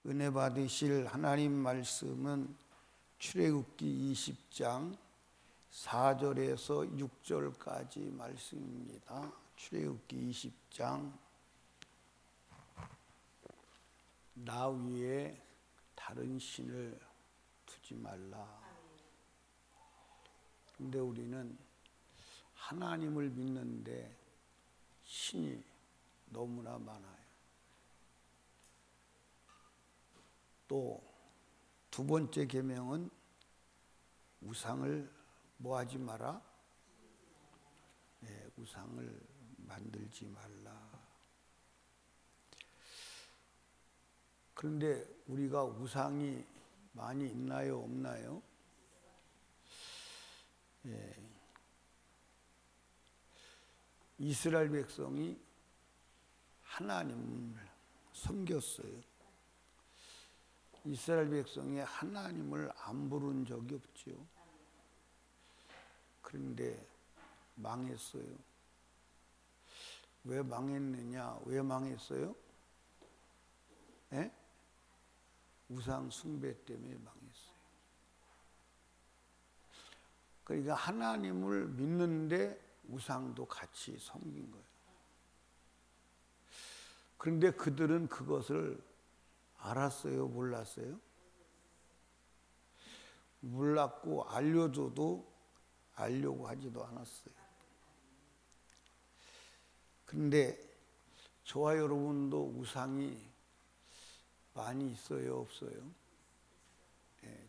은혜 받으실 하나님 말씀은 출애굽기 20장 4절에서 6절까지 말씀입니다. 출애굽기 20장 나 위에 다른 신을 두지 말라. 근데 우리는 하나님을 믿는데 신이 너무나 많아요. 또 두 번째 계명은 우상을 뭐하지 마라? 우상을 만들지 말라. 그런데 우리가 우상이 많이 있나요? 없나요? 이스라엘 백성이 하나님을 섬겼어요. 이스라엘 백성이 하나님을 안 부른 적이 없죠. 그런데 망했어요. 왜 망했느냐? 왜 망했어요? 우상 숭배 때문에 망했어요. 그러니까 하나님을 믿는데 우상도 같이 섬긴 거예요. 그런데 그들은 그것을 알았어요? 몰랐어요? 몰랐고 알려줘도 알려고 하지도 않았어요. 그런데 저와 여러분도 우상이 많이 있어요? 없어요?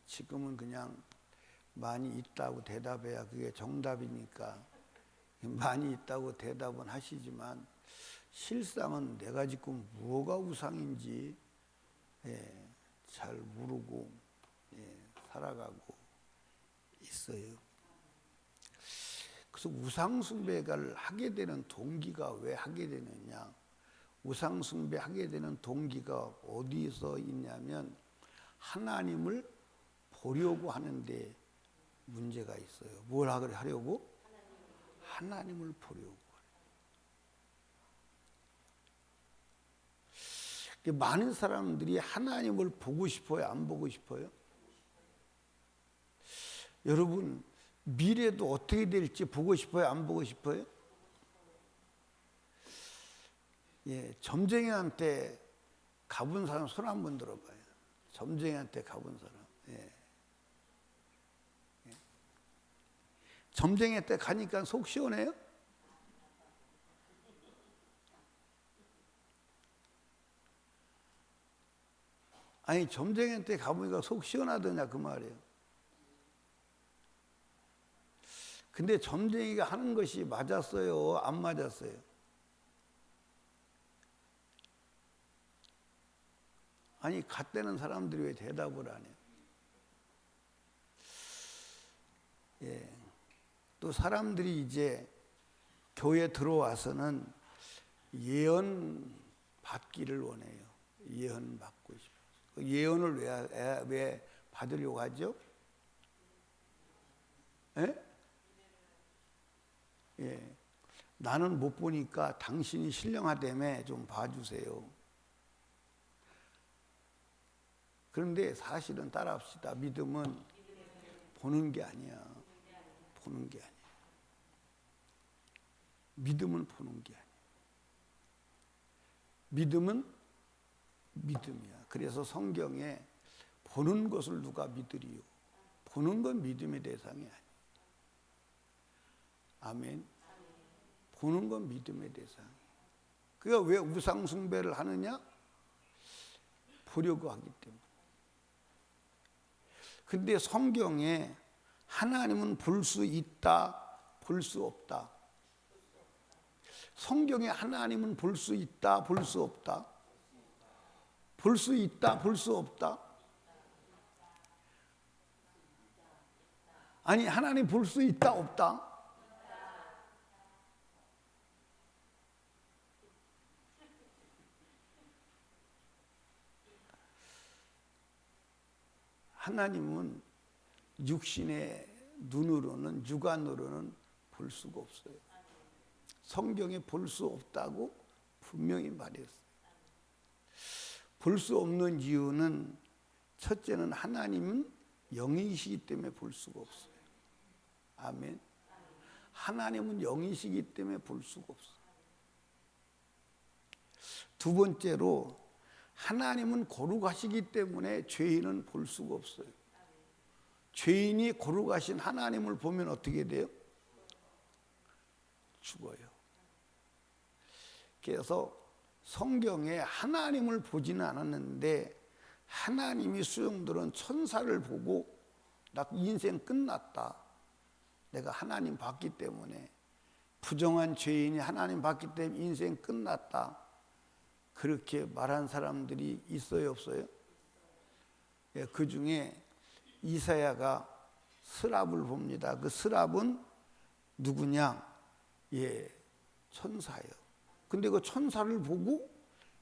지금은 그냥 많이 있다고 대답해야 그게 정답이니까 많이 있다고 대답은 하시지만 실상은 내가 지금 뭐가 우상인지 잘 모르고 살아가고 있어요. 그래서 우상 숭배를 하게 되는 동기가 왜 하게 되느냐? 우상 숭배하게 되는 동기가 어디서 있냐면 하나님을 보려고 하는데 문제가 있어요. 뭘 하려고? 하나님을 보려고. 많은 사람들이 하나님을 보고 싶어요? 안 보고 싶어요? 여러분 미래도 어떻게 될지 보고 싶어요? 안 보고 싶어요? 점쟁이한테 가본 사람 손 한번 들어봐요. 점쟁이한테 가본 사람. 점쟁이한테 가니까 속 시원해요? 아니 점쟁이한테 가보니까 속 시원하더냐 그 말이에요. 근데 점쟁이가 하는 것이 맞았어요? 안 맞았어요? 아니 갓되는 사람들이 왜 대답을 안 해요? 또 사람들이 이제 교회 들어와서는 예언 받기를 원해요. 예언 받고 싶어요. 예언을 왜 받으려고 하죠? 나는 못 보니까 당신이 신령하다며 좀 봐주세요. 그런데 사실은 따라합시다. 믿음은 보는 게 아니야. 보는 게 아니야. 믿음은 보는 게 아니야. 믿음은 믿음이야. 그래서 성경에 보는 것을 누가 믿으리요? 보는 건 믿음의 대상이 아니야. 아멘. 보는 건 믿음의 대상이야. 그러니까 왜 우상 숭배를 하느냐? 보려고 하기 때문에. 근데 성경에 하나님은 볼 수 있다, 볼 수 없다. 성경에 하나님은 볼 수 있다, 볼 수 없다. 볼 수 있다, 볼 수 없다. 아니 하나님 볼 수 있다, 없다. 하나님은 육신의 눈으로는 육안으로는 볼 수가 없어요. 성경에 볼 수 없다고 분명히 말했어요. 볼 수 없는 이유는 첫째는 하나님은 영이시기 때문에 볼 수가 없어요. 아멘. 하나님은 영이시기 때문에 볼 수가 없어요. 두 번째로 하나님은 거룩하시기 때문에 죄인은 볼 수가 없어요. 죄인이 거룩하신 하나님을 보면 어떻게 돼요? 죽어요. 그래서 성경에 하나님을 보지는 않았는데 하나님이 수용들은 천사를 보고 나 인생 끝났다. 내가 하나님 봤기 때문에 부정한 죄인이 하나님 봤기 때문에 인생 끝났다. 그렇게 말한 사람들이 있어요, 없어요? 예, 그 중에 이사야가 스랍을 봅니다. 그 스랍은 누구냐? 예, 천사예요. 근데 그 천사를 보고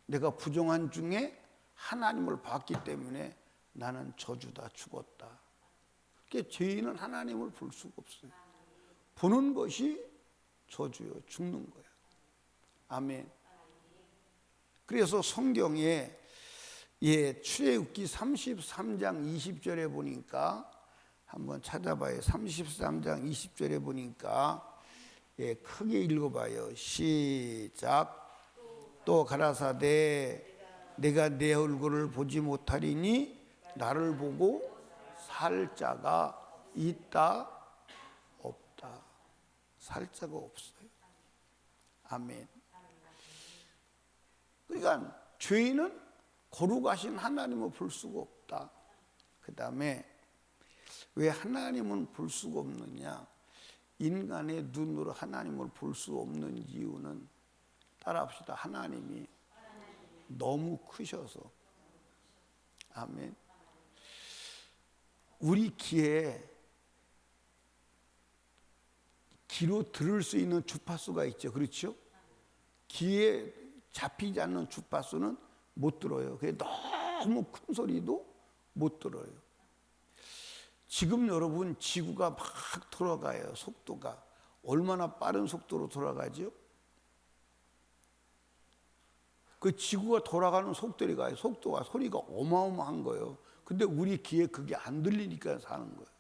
내가 부정한 중에 하나님을 봤기 때문에 나는 저주다, 죽었다. 그러니까 죄인은 하나님을 볼 수가 없어요. 보는 것이 저주요, 죽는 거예요. 아멘. 그래서 성경에 출애굽기 33장 20절에 보니까 한번 찾아봐요. 33장 20절에 보니까 크게 읽어봐요. 시작. 또 가라사대 내가 내 얼굴을 보지 못하리니 나를 보고 살 자가 있다 없다. 살 자가 없어요. 아멘. 그러니까 죄인은 거룩하신 하나님을 볼 수가 없다. 그 다음에 왜 하나님은 볼 수가 없느냐? 인간의 눈으로 하나님을 볼 수 없는 이유는 따라합시다. 하나님이 너무 크셔서. 아멘. 우리 귀에 귀로 들을 수 있는 주파수가 있죠. 그렇죠? 귀에 잡히지 않는 주파수는 못 들어요. 그게 너무 큰 소리도 못 들어요. 지금 여러분 지구가 막 돌아가요. 속도가 얼마나 빠른 속도로 돌아가죠? 그 지구가 돌아가는 속도가 소리가 어마어마한 거예요. 근데 우리 귀에 그게 안 들리니까 사는 거예요.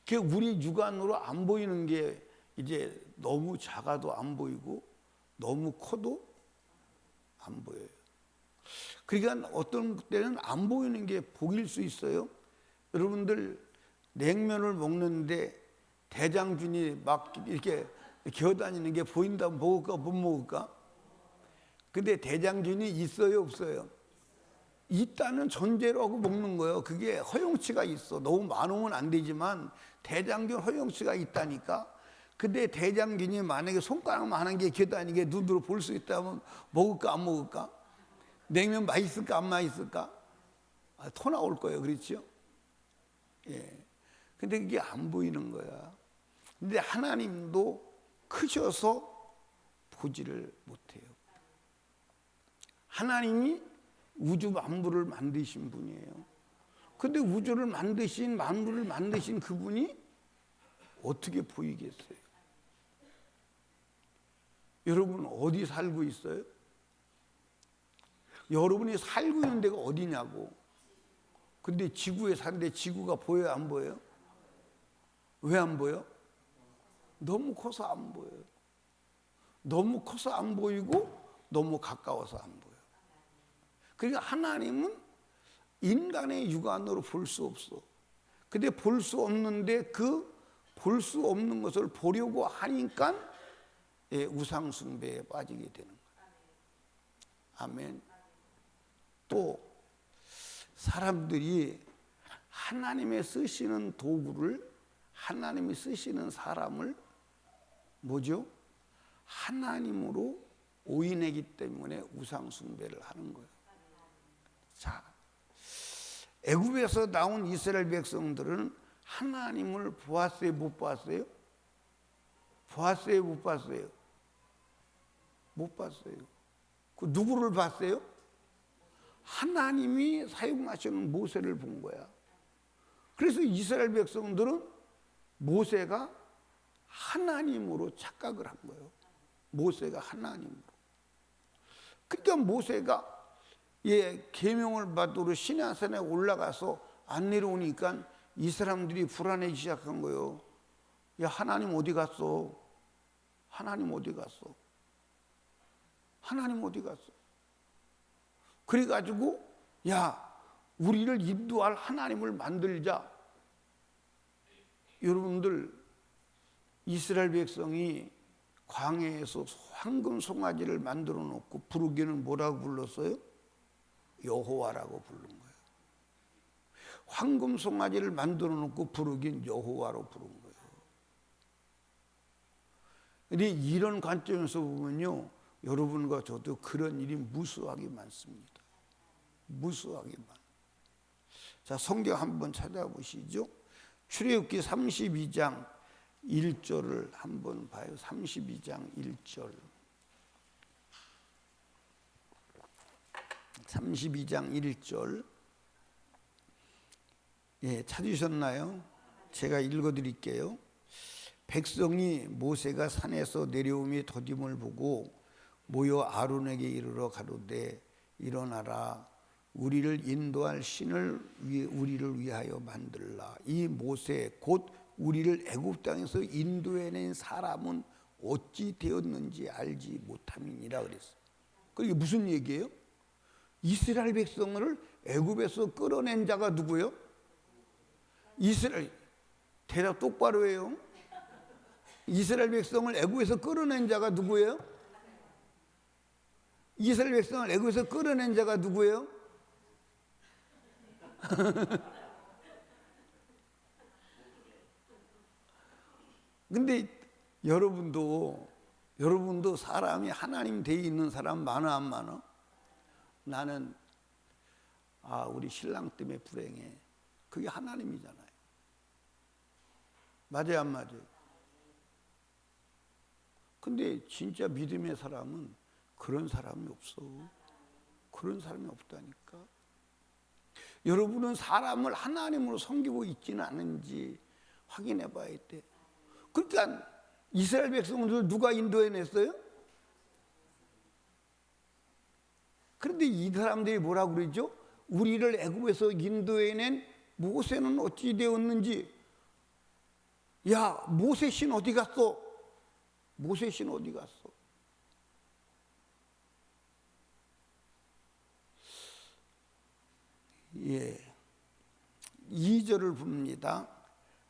그 우리 육안으로 안 보이는 게 이제 너무 작아도 안 보이고 너무 커도 안 보여요. 그러니까 어떤 때는 안 보이는 게 복일 수 있어요. 여러분들 냉면을 먹는데 대장균이 막 이렇게 기어다니는 게 보인다면 먹을까 못 먹을까? 근데 대장균이 있어요 없어요? 있다는 전제로 하고 먹는 거예요. 그게 허용치가 있어. 너무 많으면 안 되지만 대장균 허용치가 있다니까. 근데 대장균이 만약에 손가락만한 게 기어다니게 눈으로 볼 수 있다면 먹을까 안 먹을까? 냉면 맛있을까 안 맛있을까? 토 나올 거예요. 그렇죠? 예. 근데 그게 안 보이는 거야. 근데 하나님도 크셔서 보지를 못해요. 하나님이 우주 만물을 만드신 분이에요. 근데 우주를 만드신 만물을 만드신 그분이 어떻게 보이겠어요? 여러분 어디 살고 있어요? 여러분이 살고 있는 데가 어디냐고. 근데 지구에 사는데 지구가 보여요 안 보여요? 왜 안 보여? 너무 커서 안 보여요. 너무 커서 안 보이고 너무 가까워서 안 보여요. 그러니까 하나님은 인간의 육안으로 볼 수 없어. 근데 볼 수 없는데 그 볼 수 없는 것을 보려고 하니까 우상 숭배에 빠지게 되는 거예요. 아멘. 또 사람들이 하나님의 쓰시는 도구를 하나님이 쓰시는 사람을 뭐죠? 하나님으로 오인하기 때문에 우상 숭배를 하는 거예요. 자, 애굽에서 나온 이스라엘 백성들은 하나님을 보았어요, 못 보았어요? 보았어요, 못 봤어요? 못 봤어요. 그 누구를 봤어요? 하나님이 사용하시는 모세를 본 거야. 그래서 이스라엘 백성들은 모세가 하나님으로 착각을 한 거예요. 모세가 하나님으로. 그러니까 모세가 예, 계명을 받으러 시내산에 올라가서 안 내려오니까 이 사람들이 불안해지기 시작한 거예요. 야, 하나님 어디 갔어? 하나님 어디 갔어? 하나님 어디 갔어? 그래가지고 야, 우리를 인도할 하나님을 만들자. 여러분들, 이스라엘 백성이 광야에서 황금 송아지를 만들어 놓고 부르기는 뭐라고 불렀어요? 여호와라고 부른 거예요. 황금 송아지를 만들어 놓고 부르긴 여호와로 부른 거예요. 근데 이런 관점에서 보면요, 여러분과 저도 그런 일이 무수하게 많습니다. 무수하게 많. 자, 성경 한번 찾아보시죠. 출애굽기 32장 1절을 한번 봐요. 32장 1절. 32장 1절. 예, 찾으셨나요? 제가 읽어드릴게요. 백성이 모세가 산에서 내려오며 더딤을 보고 모여 아론에게 이르러 가로되 일어나라, 우리를 인도할 신을 우리를 위하여 만들라. 이 모세 곧 우리를 애굽 땅에서 인도해낸 사람은 어찌 되었는지 알지 못함이니라 그랬어요. 그게 무슨 얘기예요? 이스라엘 백성을 애굽에서 끌어낸 자가 누구예요? 이스라엘. 대답 똑바로 해요. 이스라엘 백성을 애굽에서 끌어낸 자가 누구예요? 이스라엘 백성을 애굽에서 끌어낸 자가 누구예요? 근데 여러분도 사람이 하나님 돼 있는 사람 많아 안 많아? 나는 우리 신랑 때문에 불행해. 그게 하나님이잖아요. 맞아요, 안 맞아요? 근데 진짜 믿음의 사람은 그런 사람이 없어. 그런 사람이 없다니까. 여러분은 사람을 하나님으로 섬기고 있지는 않은지 확인해 봐야 돼. 그러니까 이스라엘 백성들 누가 인도해냈어요? 그런데 이 사람들이 뭐라고 그러죠? 우리를 애굽에서 인도해낸 모세는 어찌 되었는지. 야, 모세 신 어디 갔어? 모세 신 어디 갔어? 예, 2절을 봅니다.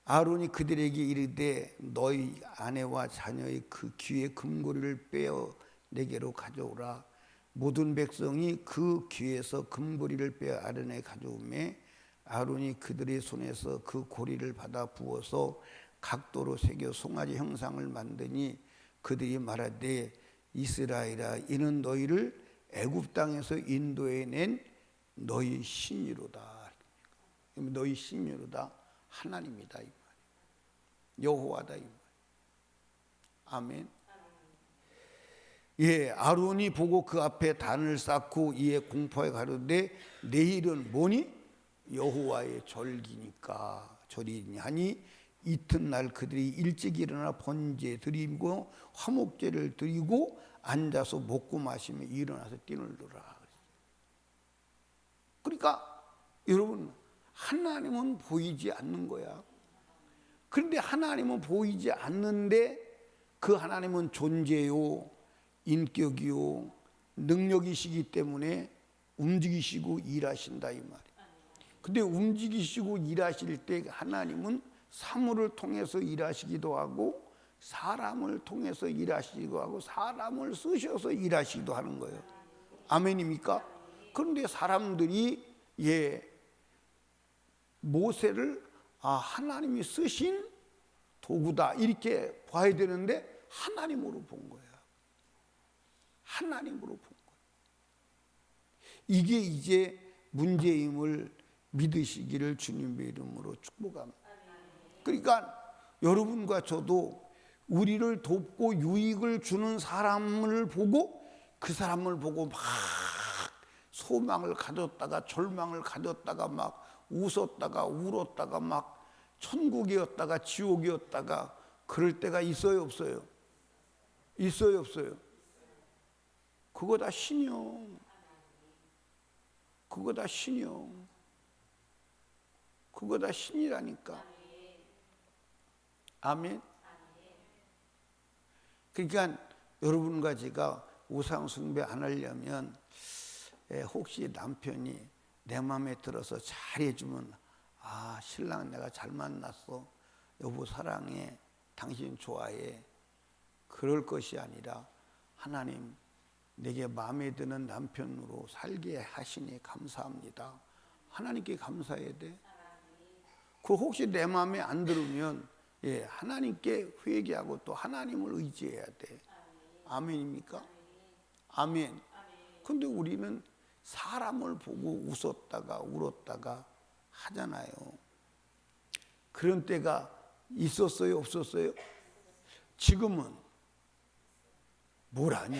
아론이 그들에게 이르되 너희 아내와 자녀의 그 귀의 금고리를 빼어 내게로 가져오라. 모든 백성이 그 귀에서 금고리를 빼어 아론에게 가져오매 아론이 그들의 손에서 그 고리를 받아 부어서 각도로 새겨 송아지 형상을 만드니 그들이 말하되 이스라엘아, 이는 너희를 애굽 땅에서 인도해낸 너희 신이로다. 너희 신이로다. 하나님이다 이 말. 여호와다 이 말. 아멘. 예, 아론이 보고 그 앞에 단을 쌓고 이에 공포에 가로되 내일은 뭐니? 여호와의 절기니까 절이니 하니 이튿날 그들이 일찍 일어나 번제 드리고 화목제를 드리고 앉아서 먹고 마시며 일어나서 띠를 놀아. 그러니까 여러분, 하나님은 보이지 않는 거야. 그런데 하나님은 보이지 않는데 그 하나님은 존재요, 인격이요, 능력이시기 때문에 움직이시고 일하신다 이 말이에요. 근데 움직이시고 일하실 때 하나님은 사물을 통해서 일하시기도 하고 사람을 통해서 일하시기도 하고 사람을 쓰셔서 일하시기도 하는 거예요. 아멘입니까? 그런데 사람들이 모세를 하나님이 쓰신 도구다 이렇게 봐야 되는데 하나님으로 본 거야. 하나님으로 본 거야. 이게 이제 문제임을 믿으시기를 주님의 이름으로 축복합니다. 그러니까 여러분과 저도 우리를 돕고 유익을 주는 사람을 보고 그 사람을 보고 막 소망을 가졌다가 절망을 가졌다가 막 웃었다가 울었다가 막 천국이었다가 지옥이었다가 그럴 때가 있어요 없어요? 있어요 없어요? 그거 다 신이요. 그거 다 신이요. 그거 다 신이라니까. 아멘. 그러니까 여러분과 제가 우상 숭배 안 하려면 혹시 남편이 내 마음에 들어서 잘해주면 아, 신랑 내가 잘 만났어. 여보 사랑해. 당신 좋아해. 그럴 것이 아니라 하나님 내게 마음에 드는 남편으로 살게 하시니 감사합니다. 하나님께 감사해야 돼. 그 혹시 내 마음에 안 들으면 하나님께 회개하고 또 하나님을 의지해야 돼. 아멘입니까? 아멘. 근데 우리는 사람을 보고 웃었다가 울었다가 하잖아요. 그런 때가 있었어요, 없었어요? 지금은 뭘 아뇨.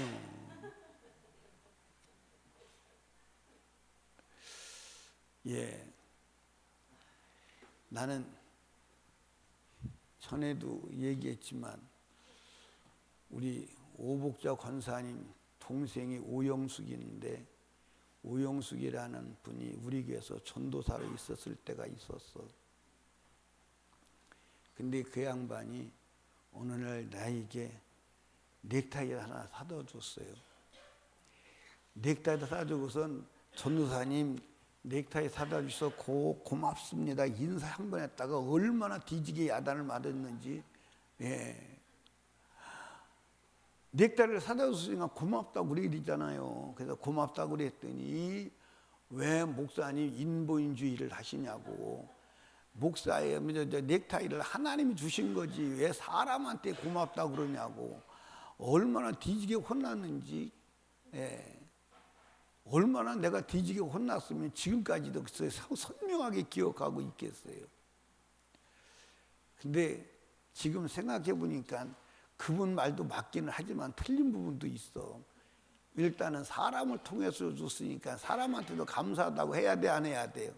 나는 전에도 얘기했지만 우리 오복자 권사님 동생이 오영숙인데 오영숙이라는 분이 우리 교회에서 전도사로 있었을 때가 있었어. 근데 그 양반이 어느 날 나에게 넥타이를 하나 사다 줬어요. 넥타이를 사다 주고선 전도사님 넥타이 사다 주셔서 고맙습니다. 인사 한 번 했다가 얼마나 뒤지게 야단을 맞았는지. 넥타이를 사다 줬으니까 고맙다고 그러잖아요. 그래서 고맙다고 그랬더니 왜 목사님 인본주의를 하시냐고. 목사의 넥타이를 하나님이 주신 거지 왜 사람한테 고맙다고 그러냐고. 얼마나 뒤지게 혼났는지. 얼마나 내가 뒤지게 혼났으면 지금까지도 선명하게 기억하고 있겠어요. 근데 지금 생각해 보니까 그분 말도 맞기는 하지만 틀린 부분도 있어. 일단은 사람을 통해서 줬으니까 사람한테도 감사하다고 해야 돼, 안 해야 돼요?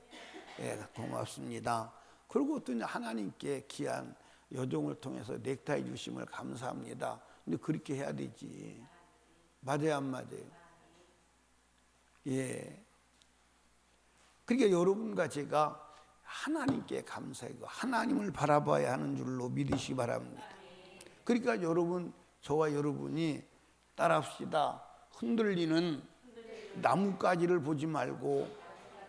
고맙습니다. 그리고 또 하나님께 귀한 여종을 통해서 넥타이 주심을 감사합니다. 근데 그렇게 해야 되지. 맞아요, 안 맞아요? 그러니까 여러분과 제가 하나님께 감사하고 하나님을 바라봐야 하는 줄로 믿으시기 바랍니다. 그러니까 여러분, 저와 여러분이 따라합시다. 흔들리는 나뭇가지를 보지 말고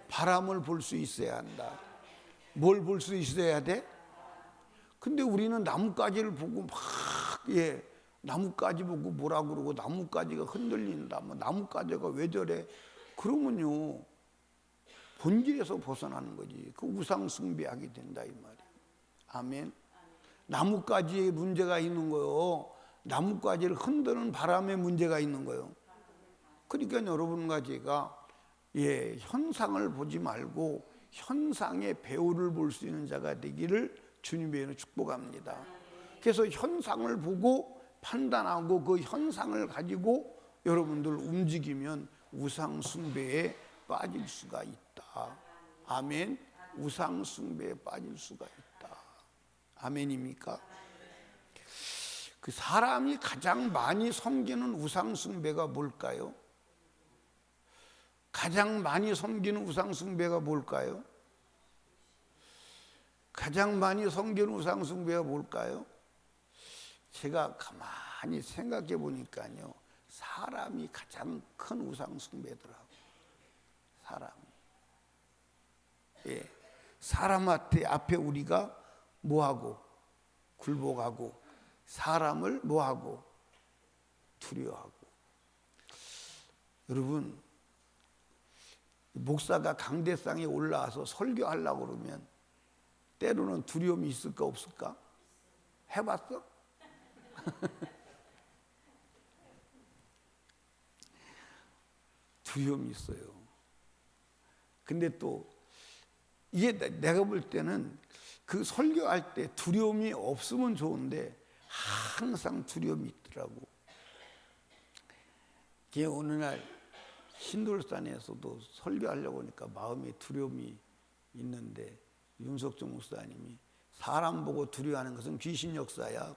바람을 볼 수 있어야 한다. 뭘 볼 수 있어야 돼? 근데 우리는 나뭇가지를 보고 막 나뭇가지 보고 뭐라 그러고 나뭇가지가 흔들린다. 뭐 나뭇가지가 왜 저래? 그러면요 본질에서 벗어나는 거지. 그 우상 숭배하게 된다 이 말이에요. 아멘. 나뭇가지에 문제가 있는 거요. 나뭇가지를 흔드는 바람에 문제가 있는 거요. 그러니까 여러분과 제가 현상을 보지 말고 현상의 배우를 볼 수 있는 자가 되기를 주님의 이름으로 축복합니다. 그래서 현상을 보고 판단하고 그 현상을 가지고 여러분들 움직이면 우상 숭배에 빠질 수가 있다. 아멘. 우상 숭배에 빠질 수가 있다. 아멘입니까? 그 사람이 가장 많이 섬기는 우상 숭배가 뭘까요? 가장 많이 섬기는 우상 숭배가 뭘까요? 가장 많이 섬기는 우상 숭배가 뭘까요? 제가 가만히 생각해 보니까요. 사람이 가장 큰 우상 숭배더라고요. 사람이. 사람 앞에 우리가 뭐하고? 굴복하고 사람을 뭐하고? 두려워하고. 여러분, 목사가 강대상에 올라와서 설교하려고 그러면 때로는 두려움이 있을까 없을까? 해봤어? 두려움이 있어요. 근데 또 이게 내가 볼 때는 그 설교할 때 두려움이 없으면 좋은데 항상 두려움이 있더라고. 그게 어느 날 신돌산에서도 설교하려고 하니까 마음에 두려움이 있는데 윤석정 목사님이 사람 보고 두려워하는 것은 귀신 역사야.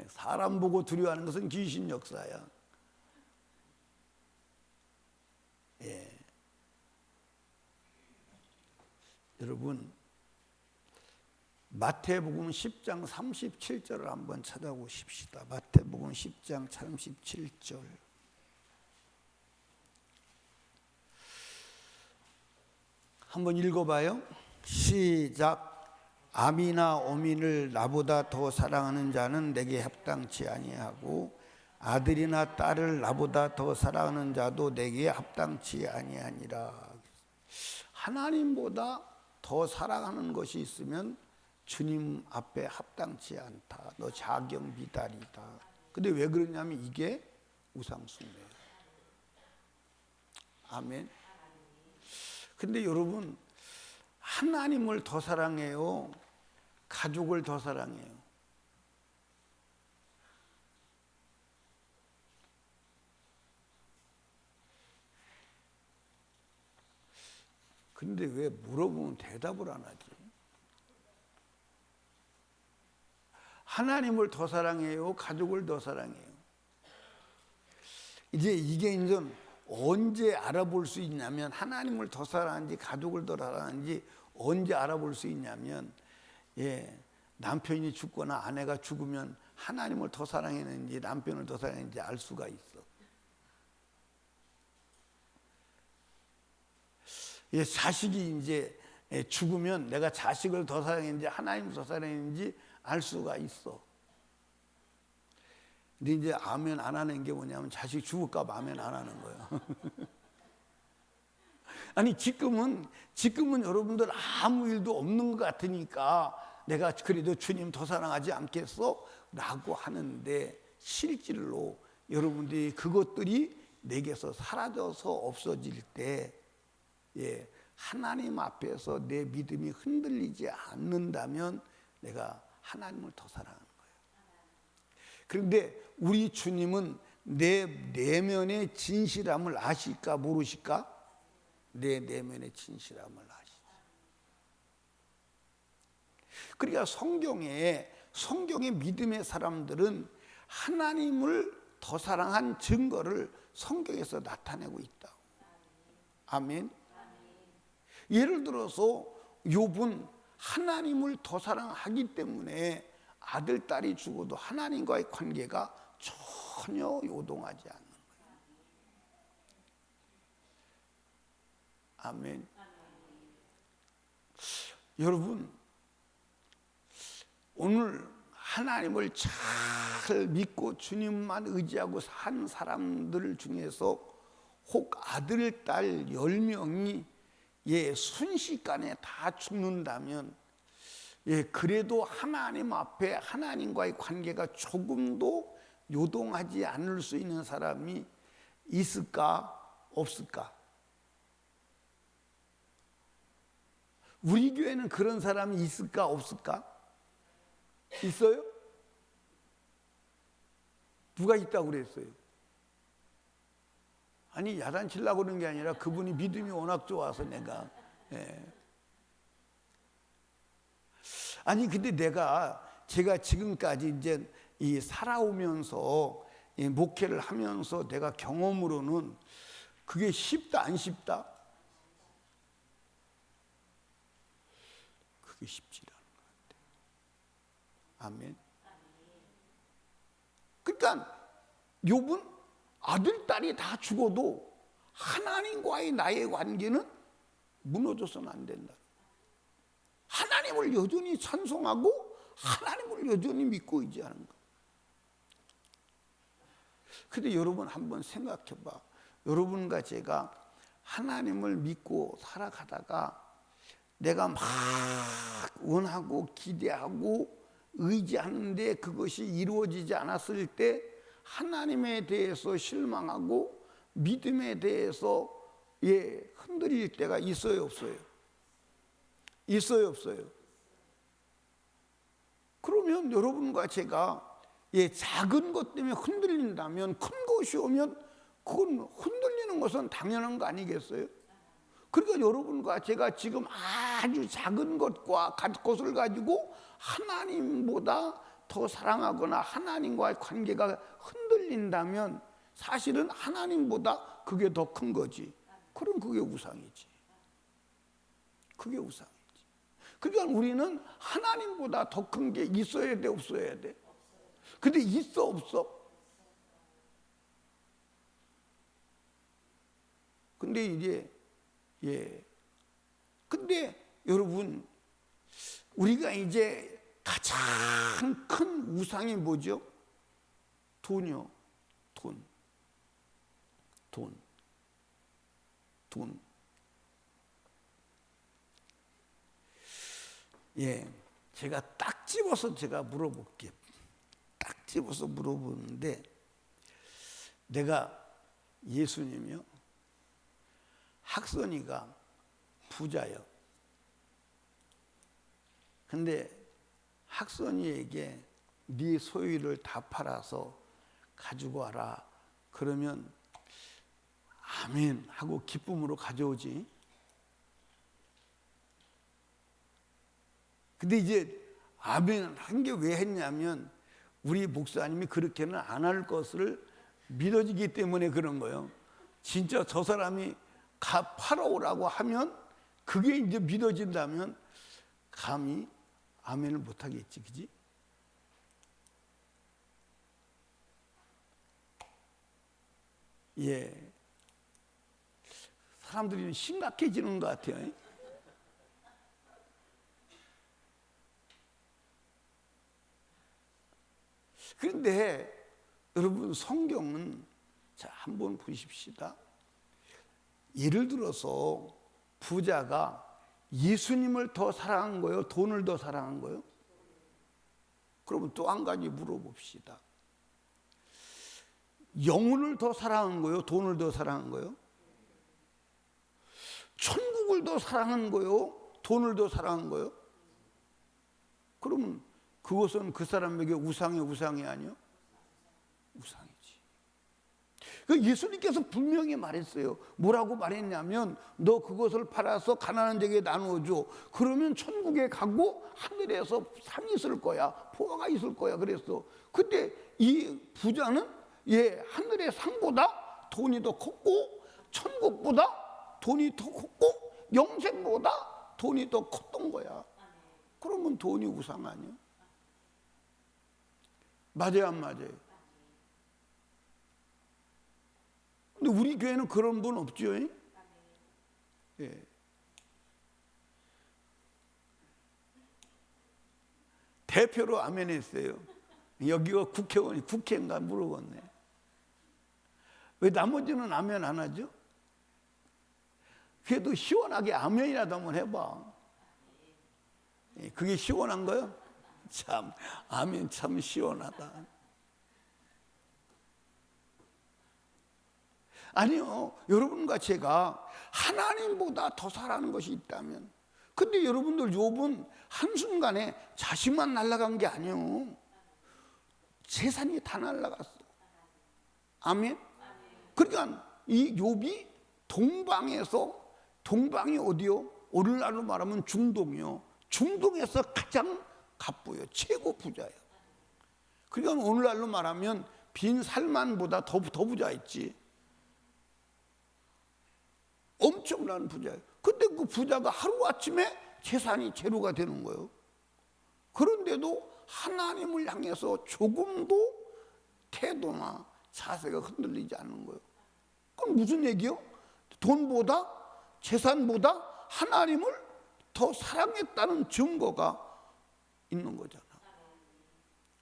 사람 보고 두려워하는 것은 귀신 역사야. 여러분, 마태복음 10장 37절을 한번 찾아보십시다. 마태복음 10장 37절. 한번 읽어봐요. 시작. 암이나 어민을 나보다 더 사랑하는 자는 내게 합당치 아니하고 아들이나 딸을 나보다 더 사랑하는 자도 내게 합당치 아니하니라. 하나님보다 더 사랑하는 것이 있으면 주님 앞에 합당치 않다. 너 자경 미달이다. 근데 왜 그러냐면 이게 우상숭배예요. 아멘. 근데 여러분, 하나님을 더 사랑해요? 가족을 더 사랑해요? 근데 왜 물어보면 대답을 안 하지? 하나님을 더 사랑해요? 가족을 더 사랑해요? 이제 이게 언제 알아볼 수 있냐면, 하나님을 더 사랑하는지 가족을 더 사랑하는지 언제 알아볼 수 있냐면, 남편이 죽거나 아내가 죽으면 하나님을 더 사랑했는지 남편을 더 사랑했는지 알 수가 있어. 자식이 이제 죽으면 내가 자식을 더 사랑했는지 하나님을 더 사랑했는지 알 수가 있어. 근데 이제 아멘 안 하는 게 뭐냐면 자식 죽을까 봐 아멘 안 하는 거예요. 아니 지금은 여러분들 아무 일도 없는 것 같으니까 내가 그래도 주님 더 사랑하지 않겠어? 라고 하는데, 실질로 여러분들이 그것들이 내게서 사라져서 없어질 때, 하나님 앞에서 내 믿음이 흔들리지 않는다면 내가 하나님을 더 사랑하는 거예요. 그런데 우리 주님은 내 내면의 진실함을 아실까 모르실까? 내 내면의 진실함을 아시죠. 그러니까 성경의 믿음의 사람들은 하나님을 더 사랑한 증거를 성경에서 나타내고 있다고. 아멘. 예를 들어서 욥은 하나님을 더 사랑하기 때문에 아들, 딸이 죽어도 하나님과의 관계가 전혀 요동하지 않는 거예요. 아멘. 여러분, 오늘 하나님을 잘 믿고 주님만 의지하고 산 사람들 중에서 혹 아들, 딸 10명이 순식간에 다 죽는다면, 그래도 하나님 앞에 하나님과의 관계가 조금도 요동하지 않을 수 있는 사람이 있을까 없을까? 우리 교회는 그런 사람이 있을까 없을까? 있어요? 누가 있다고 그랬어요? 아니 야단치려고 그런 게 아니라 그분이 믿음이 워낙 좋아서 내가. 아니 근데 제가 지금까지 이제 이 살아오면서 이 목회를 하면서 내가 경험으로는 그게 쉽다 안 쉽다? 그게 쉽지 않은 것 같아요. 아멘. 그러니까 욥은 아들, 딸이 다 죽어도 하나님과의 나의 관계는 무너져서는 안 된다. 하나님을 여전히 찬송하고 하나님을 여전히 믿고 의지하는 것. 근데 여러분 한번 생각해 봐. 여러분과 제가 하나님을 믿고 살아가다가 내가 막 원하고 기대하고 의지하는데 그것이 이루어지지 않았을 때 하나님에 대해서 실망하고 믿음에 대해서 흔들릴 때가 있어요 없어요? 있어요 없어요? 그러면 여러분과 제가 작은 것 때문에 흔들린다면 큰 것이 오면 그건 흔들리는 것은 당연한 거 아니겠어요? 그러니까 여러분과 제가 지금 아주 작은 것을 가지고 하나님보다 더 사랑하거나 하나님과의 관계가 흔들린다면 사실은 하나님보다 그게 더 큰 거지. 그럼 그게 우상이지. 그게 우상이지. 그러니까 우리는 하나님보다 더 큰 게 있어야 돼, 없어야 돼? 근데 있어, 없어? 근데 이제, 근데 여러분, 우리가 이제 가장 큰 우상이 뭐죠? 돈이요. 돈. 제가 딱 집어서 제가 물어볼게요. 딱 집어서 물어보는데, 내가 예수님이요. 학선이가 부자요. 근데 학선이에게 네 소유를 다 팔아서 가지고 와라. 그러면 아멘 하고 기쁨으로 가져오지. 근데 이제 아멘 한 게 왜 했냐면 우리 목사님이 그렇게는 안 할 것을 믿어지기 때문에 그런 거예요. 진짜 저 사람이 팔아오라고 하면 그게 이제 믿어진다면 감히 아멘을 못 하겠지, 그지? 사람들이 심각해지는 것 같아요. 그런데 여러분 성경은 자 한번 보십시다. 예를 들어서 부자가 예수님을 더 사랑한 거예요? 돈을 더 사랑한 거예요? 그러면 또 한 가지 물어봅시다. 영혼을 더 사랑한 거예요? 돈을 더 사랑한 거예요? 천국을 더 사랑한 거예요? 돈을 더 사랑한 거예요? 그러면 그것은 그 사람에게 우상이 아니요? 우상이지. 예수님께서 분명히 말했어요. 뭐라고 말했냐면 너 그것을 팔아서 가난한 자에게 나누어줘. 그러면 천국에 가고 하늘에서 상이 있을 거야. 포화가 있을 거야. 그랬어. 그때 이 부자는 하늘의 상보다 돈이 더 컸고 천국보다 돈이 더 컸고 영생보다 돈이 더 컸던 거야. 그러면 돈이 우상 아니야? 맞아요, 안 맞아요? 근데 우리 교회는 그런 분 없죠? 대표로 아멘 했어요. 여기가 국회인가 물어봤네. 왜 나머지는 아멘 안 하죠? 그래도 시원하게 아멘이라도 한번 해봐. 그게 시원한 거요? 참, 아멘 참 시원하다. 아니요, 여러분과 제가 하나님보다 더 사랑하는 것이 있다면, 근데 여러분들 욥은 한순간에 자식만 날아간 게 아니에요. 재산이 다 날아갔어. 아멘? 그러니까 이 욥이 동방이 어디요? 오늘날로 말하면 중동이요. 중동에서 가장 갑부요. 최고 부자예요. 그러니까 오늘날로 말하면 빈 살만보다 더 부자였지. 엄청난 부자예요. 근데 그 부자가 하루아침에 재산이 제로가 되는 거예요. 그런데도 하나님을 향해서 조금도 태도나 자세가 흔들리지 않는 거예요. 그럼 무슨 얘기요? 돈보다 재산보다 하나님을 더 사랑했다는 증거가 있는 거잖아.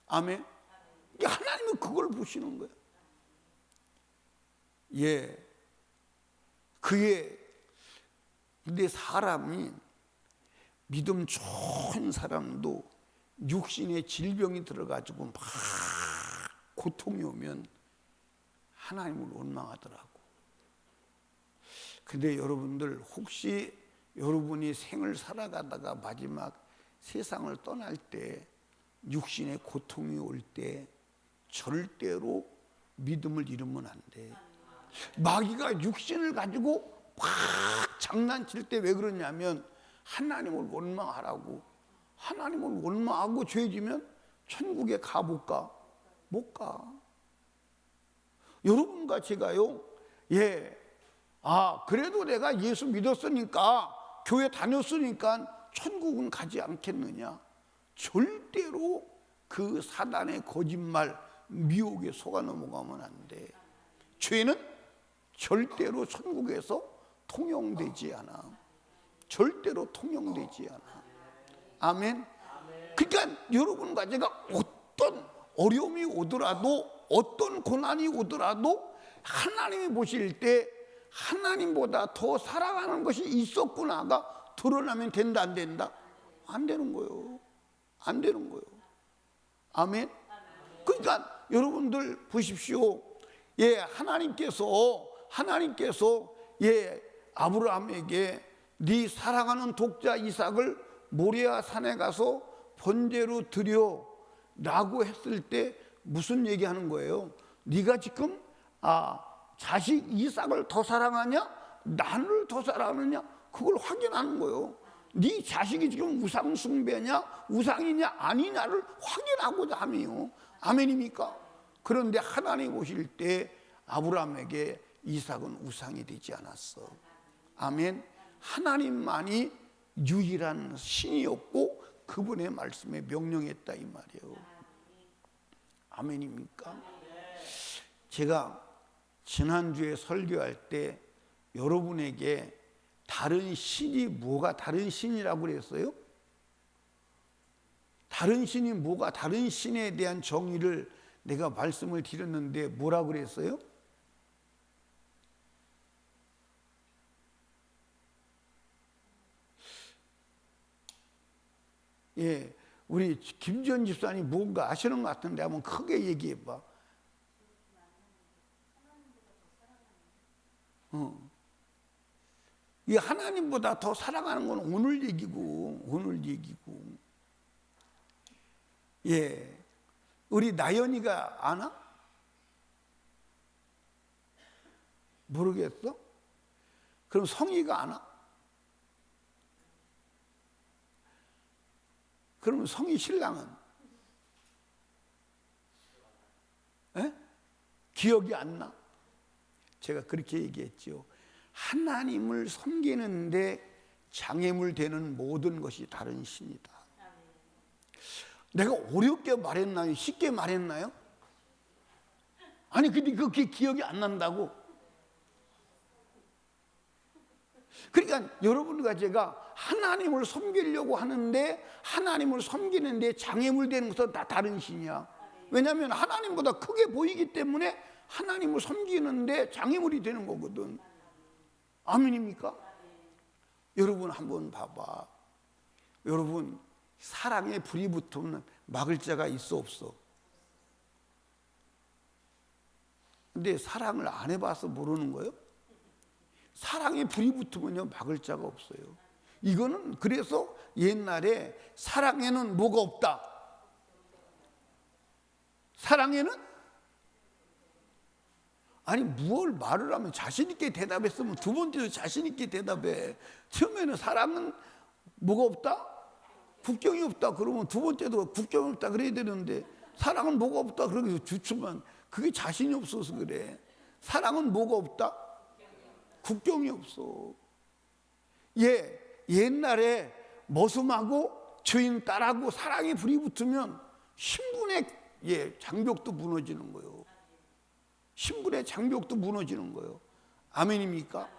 아멘. 하나님은 그걸 보시는 거예요. 근데 사람이 믿음 좋은 사람도 육신의 질병이 들어가지고 막 고통이 오면 하나님을 원망하더라고. 근데 여러분들 혹시 여러분이 생을 살아가다가 마지막 세상을 떠날 때 육신의 고통이 올 때 절대로 믿음을 잃으면 안 돼. 마귀가 육신을 가지고 막 장난칠 때 왜 그러냐면 하나님을 원망하라고. 하나님을 원망하고 죄지면 천국에 못 가. 여러분과 제가요, 그래도 내가 예수 믿었으니까 교회 다녔으니까 천국은 가지 않겠느냐? 절대로 그 사단의 거짓말, 미혹에 속아 넘어가면 안 돼. 죄는 절대로 천국에서 통용되지 않아. 절대로 통용되지 않아. 아멘. 그러니까 여러분과 제가 어떤 어려움이 오더라도, 어떤 고난이 오더라도 하나님이 보실 때 하나님보다 더 사랑하는 것이 있었구나가 드러나면 된다, 안 된다? 안 되는 거예요. 안 되는 거예요. 아멘. 그러니까 여러분들 보십시오. 예, 하나님께서 예, 아브라함에게 네 사랑하는 독자 이삭을 모리아 산에 가서 번제로 드려라고 했을 때 무슨 얘기하는 거예요? 네가 지금 자식 이삭을 더 사랑하냐? 나를 더 사랑하느냐? 그걸 확인하는 거예요. 네 자식이 지금 우상 숭배냐, 우상이냐 아니냐를 확인하고자 함이요. 아멘입니까? 그런데 하나님 보실 때 아브라함에게 이삭은 우상이 되지 않았어. 아멘. 하나님만이 유일한 신이었고 그분의 말씀에 명령했다 이 말이에요. 아멘입니까? 제가 지난주에 설교할 때 여러분에게 다른 신이 뭐가 다른 신이라고 그랬어요? 다른 신이 뭐가 다른 신에 대한 정의를 내가 말씀을 드렸는데 뭐라고 그랬어요? 예, 우리 김지연 집사님 뭔가 아시는 것 같은데 한번 크게 얘기해 봐. 이 하나님보다 더 사랑하는 건 오늘 얘기고. 예, 우리 나연이가 아나? 모르겠어? 그럼 성희가 아나? 그러면 성희 신랑은? 에? 기억이 안 나? 제가 그렇게 얘기했죠. 하나님을 섬기는데 장애물 되는 모든 것이 다른 신이다. 내가 어렵게 말했나요? 쉽게 말했나요? 아니 근데 그게 기억이 안 난다고. 그러니까 여러분과 제가 하나님을 섬기려고 하는데 하나님을 섬기는데 장애물 되는 것은 다 다른 신이야. 왜냐하면 하나님보다 크게 보이기 때문에 하나님을 섬기는데 장애물이 되는 거거든. 아멘입니까? 여러분 한번 봐봐. 여러분 사랑에 불이 붙으면 막을 자가 있어 없어? 근데 사랑을 안 해봐서 모르는 거예요? 사랑에 불이 붙으면요 막을 자가 없어요. 이거는 그래서 옛날에 사랑에는 뭐가 없다? 사랑에는? 아니 무얼 말을 하면 자신 있게 대답했으면 두 번째도 자신 있게 대답해. 처음에는 사랑은 뭐가 없다? 국경이 없다. 그러면 두 번째도 국경이 없다 그래야 되는데 사랑은 뭐가 없다 그러면서 주춤한 그게 자신이 없어서 그래. 사랑은 뭐가 없다? 국경이 없어. 예, 옛날에 머슴하고 주인 딸하고 사랑에 불이 붙으면 신분의 장벽도 무너지는 거예요. 신분의 장벽도 무너지는 거예요. 아멘입니까?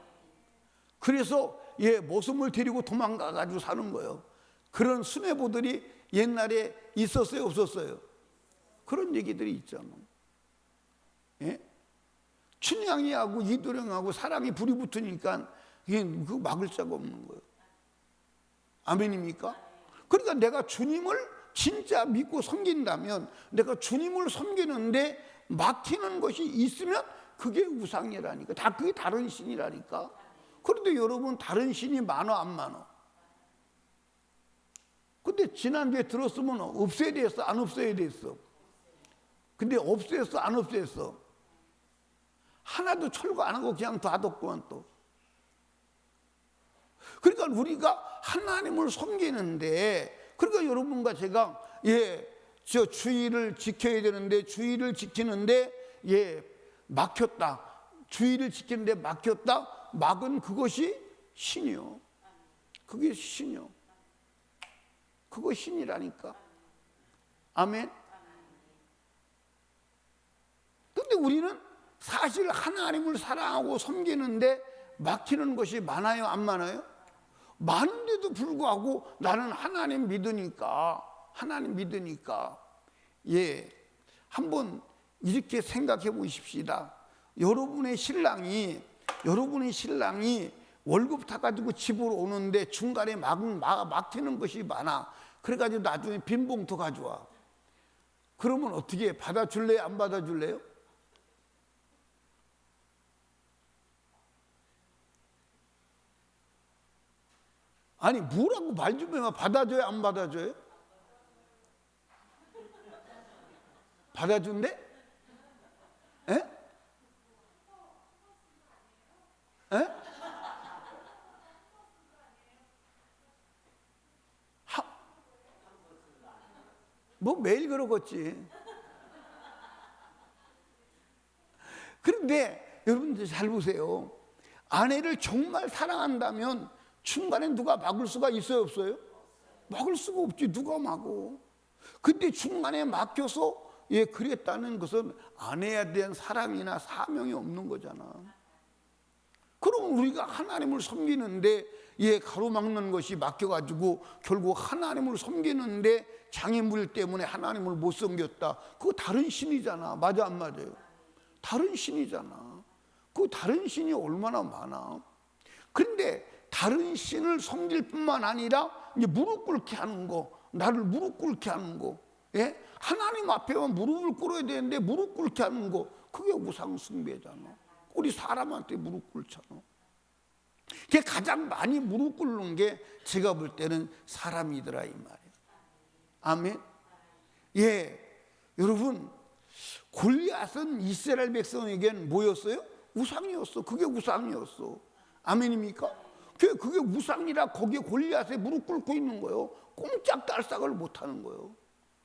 그래서 머슴을 데리고 도망가가지고 사는 거예요. 그런 수뇌부들이 옛날에 있었어요, 없었어요? 그런 얘기들이 있잖아. 예? 춘향이하고 이도령하고 사랑이 불이 붙으니까 이게 그 막을 자가 없는 거예요. 아멘입니까? 그러니까 내가 주님을 진짜 믿고 섬긴다면 내가 주님을 섬기는데 막히는 것이 있으면 그게 우상이라니까. 다 그게 다른 신이라니까. 그런데 여러분 다른 신이 많아 안 많아? 근데 지난주에 들었으면 없애야 됐어 안 없애야 됐어? 근데 없앴어 안 없앴어? 하나도 철거 안 하고 그냥 놔뒀구만 또. 그러니까 우리가 하나님을 섬기는데 그러니까 여러분과 제가 저 주의를 지켜야 되는데 주의를 지키는데 막혔다. 주의를 지키는데 막혔다. 막은 그것이 신이요. 그게 신이요. 그거 신이라니까. 아멘. 근데 우리는 사실 하나님을 사랑하고 섬기는데 막히는 것이 많아요, 안 많아요? 많은데도 불구하고 나는 하나님 믿으니까, 예, 한번 이렇게 생각해 보십시다. 여러분의 신랑이 월급 타가지고 집으로 오는데 중간에 막히는 것이 많아. 그래가지고 나중에 빈 봉투 가져와. 그러면 어떻게 해? 받아줄래요? 안 받아줄래요? 아니 뭐라고 말 좀 해봐. 받아줘요? 안 받아줘요? 받아준대? 에? 에? 뭐 매일 그러겠지. 그런데 여러분들 잘 보세요. 아내를 정말 사랑한다면 중간에 누가 막을 수가 있어요, 없어요? 막을 수가 없지. 누가 막어? 근데 중간에 막혀서 그랬다는 것은 아내에 대한 사랑이나 사명이 없는 거잖아. 그럼 우리가 하나님을 섬기는데 가로막는 것이 막혀가지고 결국 하나님을 섬기는데 장애물 때문에 하나님을 못 섬겼다. 그거 다른 신이잖아. 맞아, 안 맞아요? 다른 신이잖아. 그 다른 신이 얼마나 많아. 그런데 다른 신을 섬길 뿐만 아니라 이제 무릎 꿇게 하는 거, 나를 무릎 꿇게 하는 거, 하나님 앞에만 무릎을 꿇어야 되는데 무릎 꿇게 하는 거, 그게 우상 숭배잖아. 우리 사람한테 무릎 꿇잖아. 그게 가장 많이 무릎 꿇는 게 제가 볼 때는 사람이더라 이 말이에요. 아멘. 여러분, 골리앗은 이스라엘 백성에겐 뭐였어요? 우상이었어. 그게 우상이었어. 아멘입니까? 그게 우상이라 거기에 골리앗에 무릎 꿇고 있는 거예요. 꼼짝달싹을 못하는 거예요.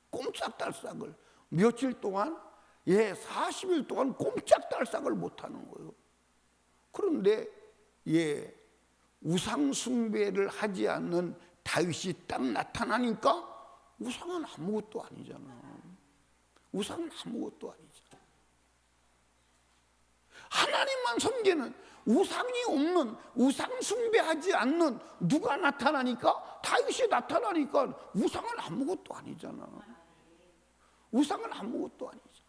꼼짝달싹을 며칠 동안 40일 동안 꼼짝달싹을 못하는 거예요. 그런데 우상 숭배를 하지 않는 다윗이 딱 나타나니까 우상은 아무것도 아니잖아. 우상은 아무것도 아니잖아. 하나님만 섬기는, 우상이 없는, 우상 숭배하지 않는 누가 나타나니까, 다윗이 나타나니까 우상은 아무것도 아니잖아. 우상은 아무것도 아니잖아.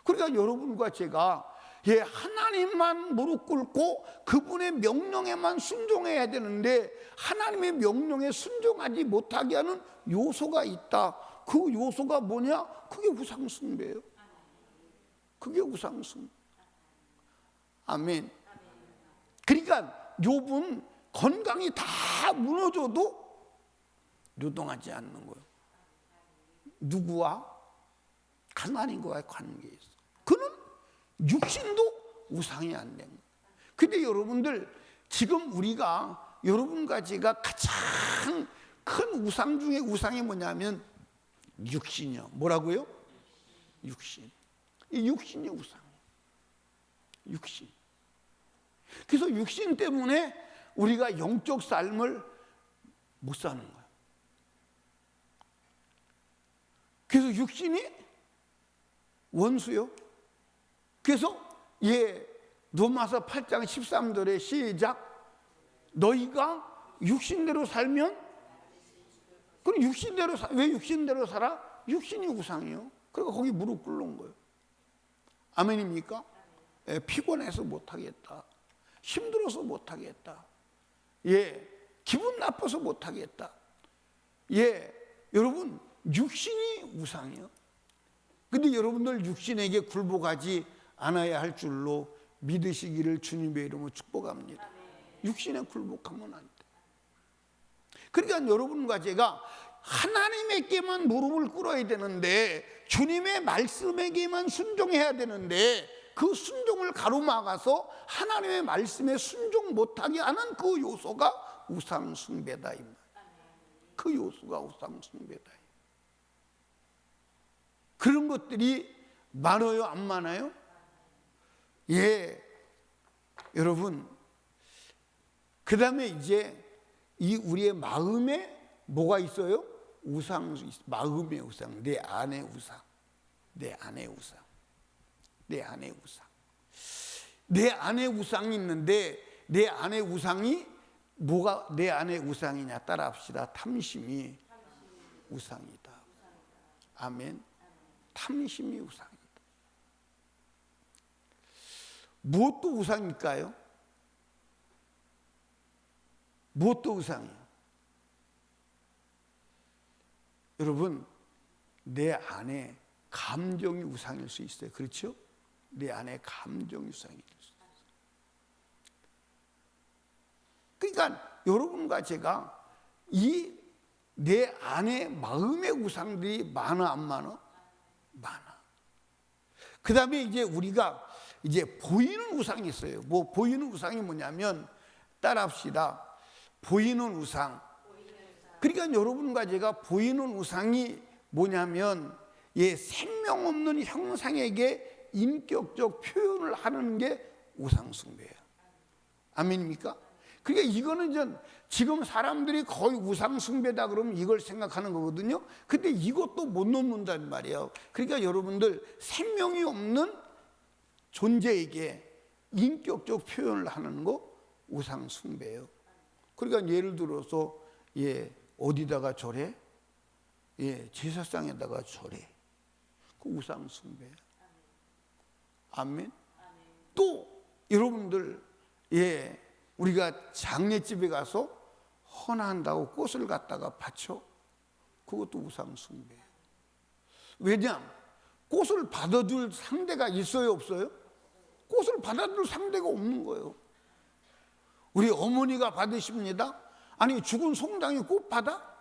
그러니까 여러분과 제가 하나님만 무릎 꿇고 그분의 명령에만 순종해야 되는데 하나님의 명령에 순종하지 못하게 하는 요소가 있다. 그 요소가 뭐냐? 그게 우상 숭배예요. 그게 우상 숭배. 아멘. 그러니까 욥은 건강이 다 무너져도 요동하지 않는 거예요. 누구와? 하나님과의 관계에 있어. 그는 육신도 우상이 안 된 거예요. 근데 여러분들, 지금 우리가, 여러분과 제가 가장 큰 우상 중에 우상이 뭐냐면 육신이요. 뭐라고요? 육신. 이 육신이 우상이에요. 육신. 그래서 육신 때문에 우리가 영적 삶을 못 사는 거예요. 그래서 육신이 원수요. 그래서 로마서 8장 13절에 시작. 너희가 육신대로 살면, 그럼 육신대로 왜 육신대로 살아? 육신이 우상이요. 그러니까 거기 무릎 꿇는 거예요. 아멘입니까? 피곤해서 못하겠다. 힘들어서 못하겠다. 기분 나빠서 못하겠다. 여러분, 육신이 우상이요. 근데 여러분들 육신에게 굴복하지 않아야 할 줄로 믿으시기를 주님의 이름으로 축복합니다. 육신에 굴복하면 안 돼. 그러니까 여러분과 제가 하나님에게만 무릎을 꿇어야 되는데, 주님의 말씀에게만 순종해야 되는데, 그 순종을 가로막아서 하나님의 말씀에 순종 못하게 하는 그 요소가 우상 숭배다. 그 요소가 우상 숭배다. 그런 것들이 많아요, 안 많아요? 여러분, 그 다음에 이제 이 우리의 마음에 뭐가 있어요? 우상, 마음의 우상, 내 안의 우상, 내 안의 우상, 내 안의 우상. 내 안에 우상이 있는데 내 안에 우상이 뭐가 내 안에 우상이냐? 따라합시다. 탐심이 우상이다. 아멘. 탐심이 우상이다. 무엇도 우상일까요? 무엇도 우상이에요. 여러분, 내 안에 감정이 우상일 수 있어요. 그렇죠? 내 안에 감정이 우상일 수 있어요. 그러니까 여러분과 제가 이 내 안에 마음의 우상들이 많아 안 많아? 많아. 그 다음에 이제 우리가 이제 보이는 우상이 있어요. 뭐 보이는 우상이 뭐냐면 따라합시다. 보이는 우상. 그러니까 여러분과 제가 보이는 우상이 뭐냐면 생명 없는 형상에게 인격적 표현을 하는 게 우상 숭배예요. 아멘입니까? 그러니까 이거는 이제 지금 사람들이 거의 우상 숭배다 그러면 이걸 생각하는 거거든요. 근데 이것도 못 넘는단 말이에요. 그러니까 여러분들 생명이 없는 존재에게 인격적 표현을 하는 거 우상 숭배예요. 그러니까 예를 들어서 어디다가 절해? 제사상에다가 절해. 그 우상 숭배예요. 아멘. 또 여러분들 우리가 장례집에 가서 헌한다고 꽃을 갖다가 바쳐. 그것도 우상 숭배예요. 왜냐? 꽃을 받아줄 상대가 있어요, 없어요? 꽃을 받아줄 상대가 없는 거예요. 우리 어머니가 받으십니다. 아니 죽은 송장이 꽃 받아?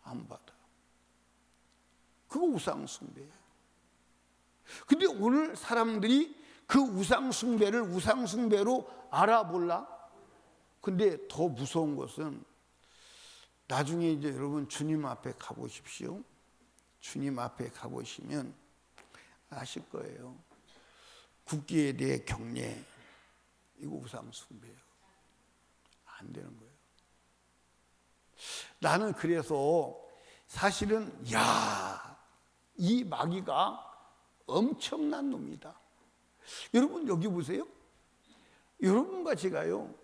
안 받아. 그거 우상 숭배예요. 근데 오늘 사람들이 그 우상 숭배를 우상 숭배로 알아볼라? 근데 더 무서운 것은 나중에 이제 여러분 주님 앞에 가보십시오. 주님 앞에 가보시면 아실 거예요. 국기에 대해 경례, 이거 우상 숭배예요. 안 되는 거예요. 나는 그래서 사실은 이 마귀가 엄청난 놈이다. 여러분 여기 보세요. 여러분과 제가요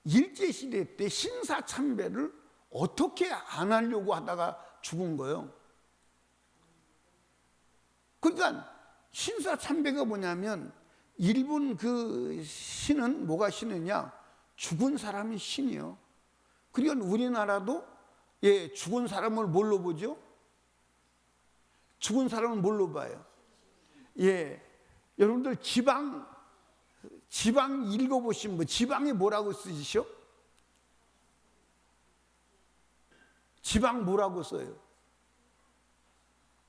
일제시대 때 신사참배를 어떻게 안 하려고 하다가 죽은 거예요. 그러니까 신사참배가 뭐냐면 일본 그 신은 뭐가 신이냐? 죽은 사람이 신이요. 그러니까 우리나라도 죽은 사람을 뭘로 보죠? 죽은 사람을 뭘로 봐요? 여러분들 지방 읽어보시면 뭐 지방이 뭐라고 쓰시죠? 지방 뭐라고 써요?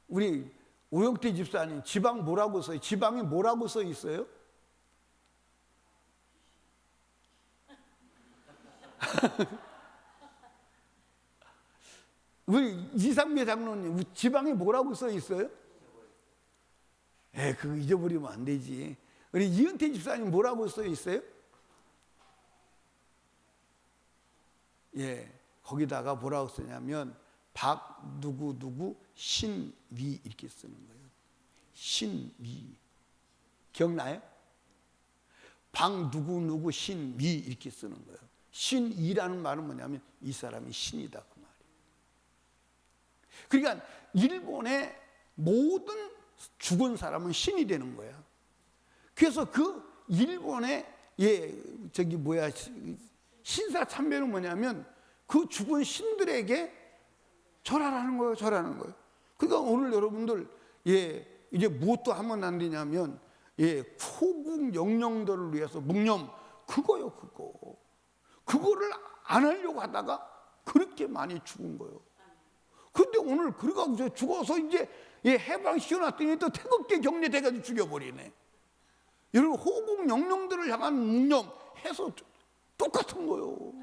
우리 오영태 집사님 지방 뭐라고 써요? 지방이 뭐라고 써 있어요? 우리 이상배 장로님 지방이 뭐라고 써 있어요? 그거 잊어버리면 안 되지. 우리 이은태 집사님 뭐라고 써 있어요? 거기다가 뭐라고 쓰냐면 박 누구 신위 이렇게 쓰는 거예요. 신위. 기억나요? 박 누구 신위 이렇게 쓰는 거예요. 신위라는 말은 뭐냐면 이 사람이 신이다 그 말이에요. 그러니까 일본의 모든 죽은 사람은 신이 되는 거야. 그래서 그 일본의 신사참배는 뭐냐면 그 죽은 신들에게 절하라는 거예요. 절하는 거예요. 그러니까 오늘 여러분들 이제 무엇도 하면 안 되냐면 호국 영령들을 위해서 묵념 그거요. 그거를 안 하려고 하다가 그렇게 많이 죽은 거예요. 근데 오늘 그래가지고 죽어서 이제 해방시켜놨더니 또 태극기 경례돼가지고 죽여버리네. 여러분 호국 영령들을 향한 묵념 해서 똑같은 거예요.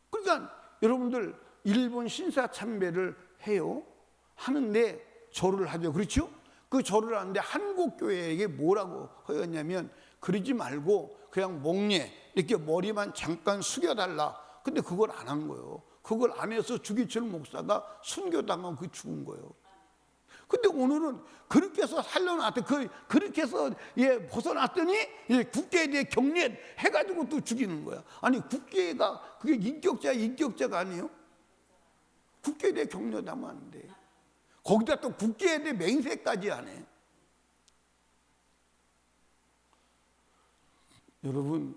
그러니까 여러분들 일본 신사참배를 해요. 하는데 절을 하죠. 그렇죠? 그 절을 하는데 한국 교회에게 뭐라고 하였냐면 그러지 말고 그냥 목례 이렇게 머리만 잠깐 숙여달라. 근데 그걸 안 한 거예요. 그걸 안 해서 주기철 목사가 순교당하고 그 죽은 거예요. 근데 오늘은 그렇게 해서 살려놨대. 그렇게 해서 벗어났더니 국계에 대해 경례해가지고 또 죽이는 거야. 아니 국계가 그게 인격자가 아니에요? 국계에 대해 경례하면 안 돼. 거기다 또 국계에 대해 맹세까지 하네. 여러분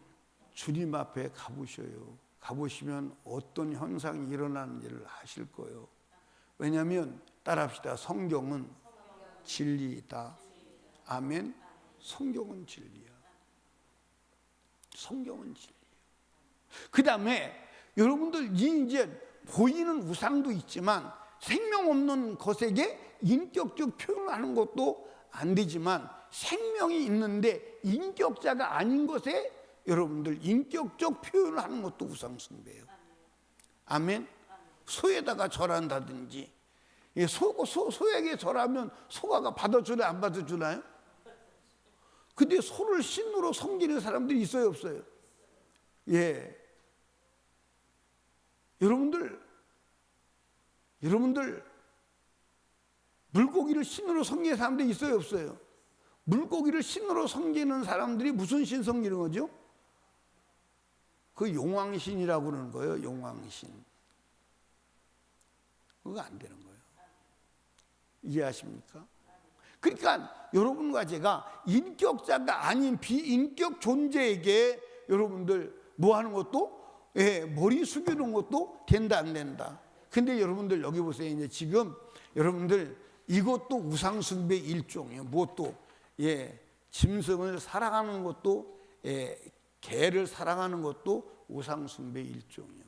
주님 앞에 가보셔요. 가보시면 어떤 현상이 일어나는지를 아실 거예요. 왜냐하면 따라합시다. 성경은 진리이다. 아멘. 성경은 진리야. 성경은 진리야. 그 다음에 여러분들 이제 보이는 우상도 있지만 생명 없는 것에게 인격적 표현을 하는 것도 안 되지만 생명이 있는데 인격자가 아닌 것에 여러분들 인격적 표현을 하는 것도 우상숭배예요. 아멘. 소에다가 절한다든지 소에게 절하면 소가 받아주나요? 안 받아주나요? 근데 소를 신으로 섬기는 사람들이 있어요? 없어요? 예. 여러분들 물고기를 신으로 섬기는 사람들이 있어요? 없어요? 물고기를 신으로 섬기는 사람들이 무슨 신 섬기는 거죠? 그 용왕신이라고 그러는 거예요. 용왕신. 그거 안 되는 거예요. 이해하십니까? 그러니까 여러분과 제가 인격자가 아닌 비인격 존재에게 여러분들 뭐 하는 것도 머리 숙이는 것도 된다 안 된다. 근데 여러분들 여기 보세요. 이제 지금 여러분들 이것도 우상숭배 일종이에요. 무엇도 짐승을 사랑하는 것도 개를 사랑하는 것도 우상숭배 일종이에요.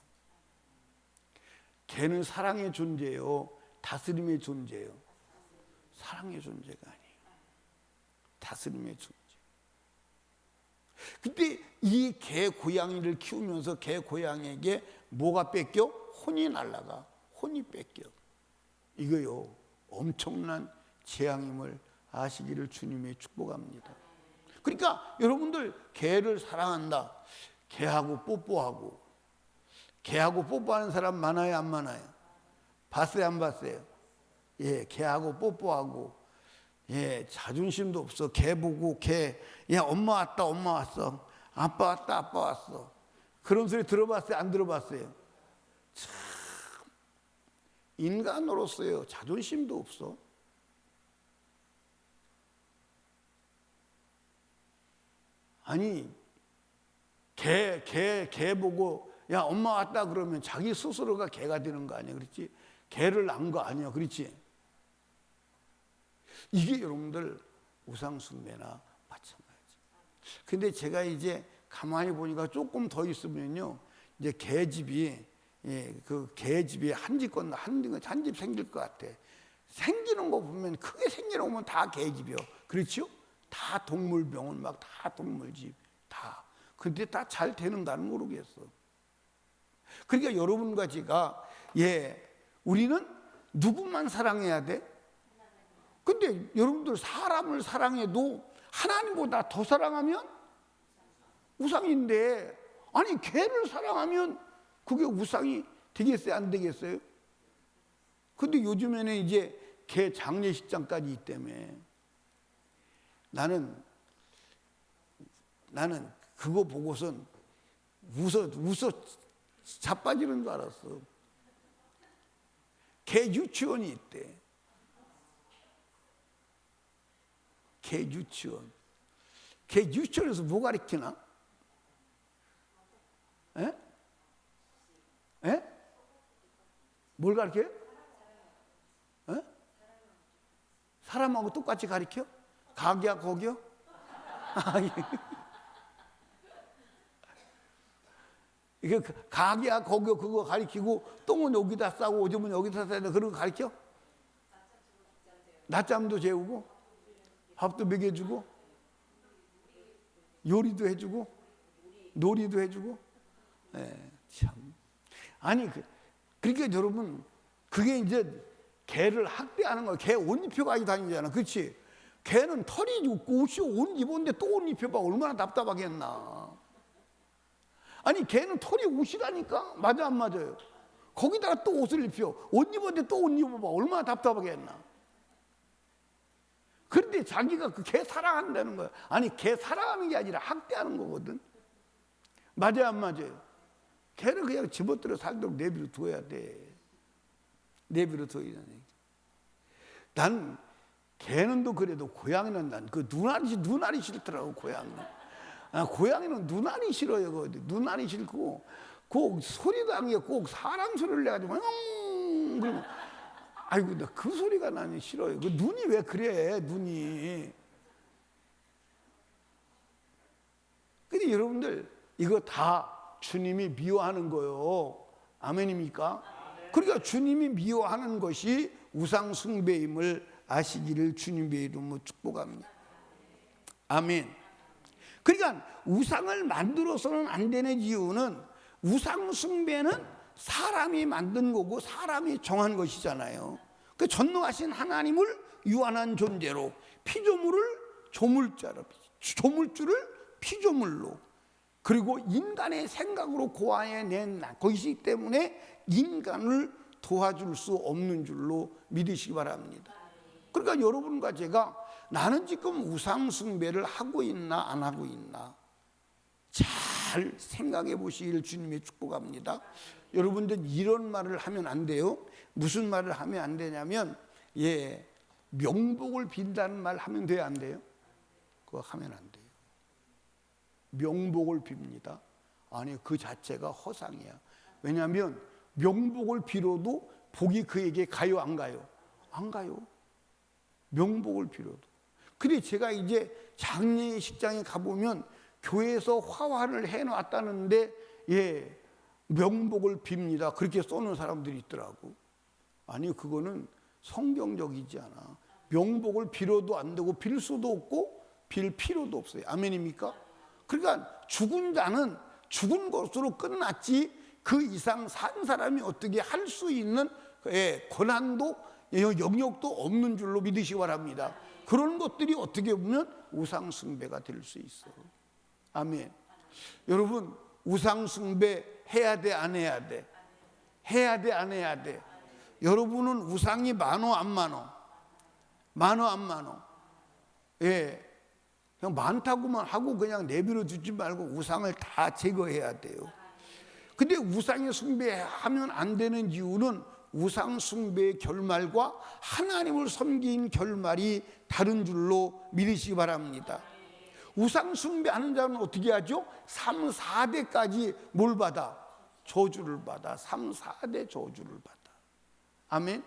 개는 사랑의 존재예요. 다스림의 존재예요. 사랑의 존재가 아니에요. 다스림의 존재. 근데 이 개 고양이를 키우면서 개 고양이에게 뭐가 뺏겨? 혼이 날아가. 혼이 뺏겨. 이거요. 엄청난 재앙임을 아시기를 주님이 축복합니다. 그러니까 여러분들 개를 사랑한다. 개하고 뽀뽀하고. 개하고 뽀뽀하는 사람 많아요? 안 많아요? 봤어요? 안 봤어요? 개하고 뽀뽀하고. 자존심도 없어. 개 보고 엄마 왔다, 엄마 왔어. 아빠 왔다, 아빠 왔어. 그런 소리 들어봤어요? 안 들어봤어요? 참, 인간으로서요, 자존심도 없어. 아니, 개 보고, 야, 엄마 왔다 그러면 자기 스스로가 개가 되는 거 아니야? 그렇지? 개를 낳은 거 아니야? 그렇지? 이게 여러분들 우상숭배나 마찬가지. 근데 제가 이제 가만히 보니까 조금 더 있으면요, 이제 개집이 그 개집이 한 집 생길 것 같아. 생기는 거 보면 크게 생기는 거 보면 다 개집이요. 그렇죠? 다 동물병원 막 다 동물집 다. 근데 다 잘 되는가는 모르겠어. 그러니까 여러분과 제가 우리는 누구만 사랑해야 돼? 근데 여러분들 사람을 사랑해도 하나님보다 더 사랑하면 우상인데, 아니 개를 사랑하면 그게 우상이 되겠어요? 안 되겠어요? 근데 요즘에는 이제 개 장례식장까지 있다며. 나는 그거 보고선 웃어 자빠지는 줄 알았어. 개 유치원이 있대. 개 유치원. 개 유치원에서 뭐 가르치나? 뭘 가르쳐요? 사람하고 똑같이 가르쳐? 가기야 거기요? 이게 가기야 거기요 그거 가르치고 똥은 여기다 싸고 오줌은 여기다 싸야 돼. 그런 거 가르쳐? 낮잠도 재우고 밥도 먹여주고 요리도 해주고 놀이도 해주고. 참. 아니 그러니까 여러분 그게 이제 개를 학대하는 거야. 개 옷 입혀 가지고 다니잖아. 그렇지? 개는 털이 없고 옷이 옷 입었는데 또 옷 입혀봐 얼마나 답답하겠나. 아니 개는 털이 옷이라니까. 맞아 안 맞아요? 거기다가 또 옷을 입혀. 옷 입었는데 또 옷 입어봐 얼마나 답답하겠나. 그런데 자기가 그 개 사랑한다는 거야. 아니 개 사랑하는 게 아니라 학대하는 거거든. 맞아요 안 맞아요? 개를 그냥 집어들어 살도록 내버려 둬야 돼. 내버려 둬야 돼. 난 개는 또 그래도 고양이는 난 그 눈알이 싫더라고. 고양이는 눈알이 싫어요. 눈알이 싫고 꼭 소리도 안 게 꼭 사람 소리를 내가지고 그러면 아이고 나 그 소리가 나는 싫어요. 그 눈이 왜 그래 눈이. 근데 여러분들 이거 다 주님이 미워하는 거요. 아멘입니까? 그러니까 주님이 미워하는 것이 우상 숭배임을 아시기를 주님의 이름으로 축복합니다. 아멘. 그러니까 우상을 만들어서는 안 되는 이유는 우상 숭배는 사람이 만든 거고 사람이 정한 것이잖아요. 그 전능하신 하나님을 유한한 존재로 피조물을 조물주를 피조물로 그리고 인간의 생각으로 고안해낸 것이기 때문에 인간을 도와줄 수 없는 줄로 믿으시기 바랍니다. 그러니까 여러분과 제가 나는 지금 우상 숭배를 하고 있나 안 하고 있나 잘 생각해 보시길 주님의 축복합니다. 여러분들 이런 말을 하면 안 돼요. 무슨 말을 하면 안 되냐면 명복을 빈다는 말 하면 돼요 안 돼요? 그거 하면 안 돼요. 명복을 빕니다. 아니 그 자체가 허상이야. 왜냐하면 명복을 빌어도 복이 그에게 가요 안 가요? 안 가요. 명복을 빌어도. 근데 제가 이제 장례식장에 가보면 교회에서 화환을 해놨다는데 명복을 빕니다. 그렇게 써놓은 사람들이 있더라고. 아니 그거는 성경적이지 않아. 명복을 빌어도 안 되고 빌 수도 없고 빌 필요도 없어요. 아멘입니까? 그러니까 죽은 자는 죽은 것으로 끝났지 그 이상 산 사람이 어떻게 할 수 있는 권한도 영역도 없는 줄로 믿으시기 바랍니다. 그런 것들이 어떻게 보면 우상 숭배가 될 수 있어요. 아멘. 여러분 우상 숭배 해야 돼 안 해야 돼? 해야 돼 안 해야 돼? 여러분은 우상이 많어 안 많어? 많어 안 많어? 그냥 많다고만 하고 그냥 내버려 두지 말고 우상을 다 제거해야 돼요. 근데 우상의 숭배하면 안 되는 이유는 우상 숭배의 결말과 하나님을 섬긴 결말이 다른 줄로 믿으시기 바랍니다. 우상 숭배하는 자는 어떻게 하죠? 3, 4대까지 뭘 받아? 저주를 받아. 3, 4대 저주를 받아. 아멘.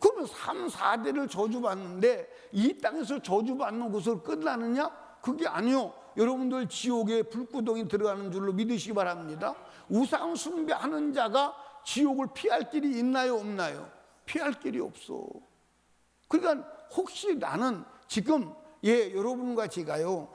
그러면 3, 4대를 저주받는데 이 땅에서 저주받는 것으로 끝나느냐? 그게 아니요. 여러분들 지옥에 불구덩이 들어가는 줄로 믿으시기 바랍니다. 우상 숭배하는 자가 지옥을 피할 길이 있나요 없나요? 피할 길이 없어. 그러니까 혹시 나는 지금 여러분과 제가요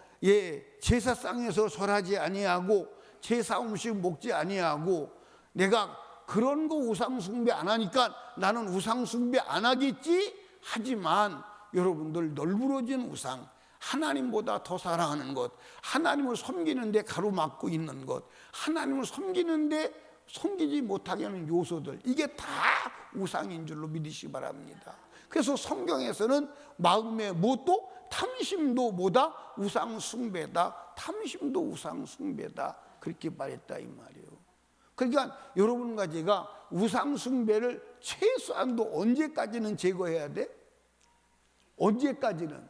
제사상에서 절하지 아니하고 제사 음식 먹지 아니하고 내가 그런 거 우상 숭배 안 하니까 나는 우상 숭배 안 하겠지. 하지만 여러분들 널브러진 우상, 하나님보다 더 사랑하는 것, 하나님을 섬기는데 가로막고 있는 것, 하나님을 섬기는데 섬기지 못하게 하는 요소들, 이게 다 우상인 줄로 믿으시기 바랍니다. 그래서 성경에서는 마음의 무엇도 탐심도 뭐다? 우상 숭배다. 탐심도 우상 숭배다. 그렇게 말했다 이 말이에요. 그러니까 여러분과 제가 우상 숭배를 최소한도 언제까지는 제거해야 돼? 언제까지는?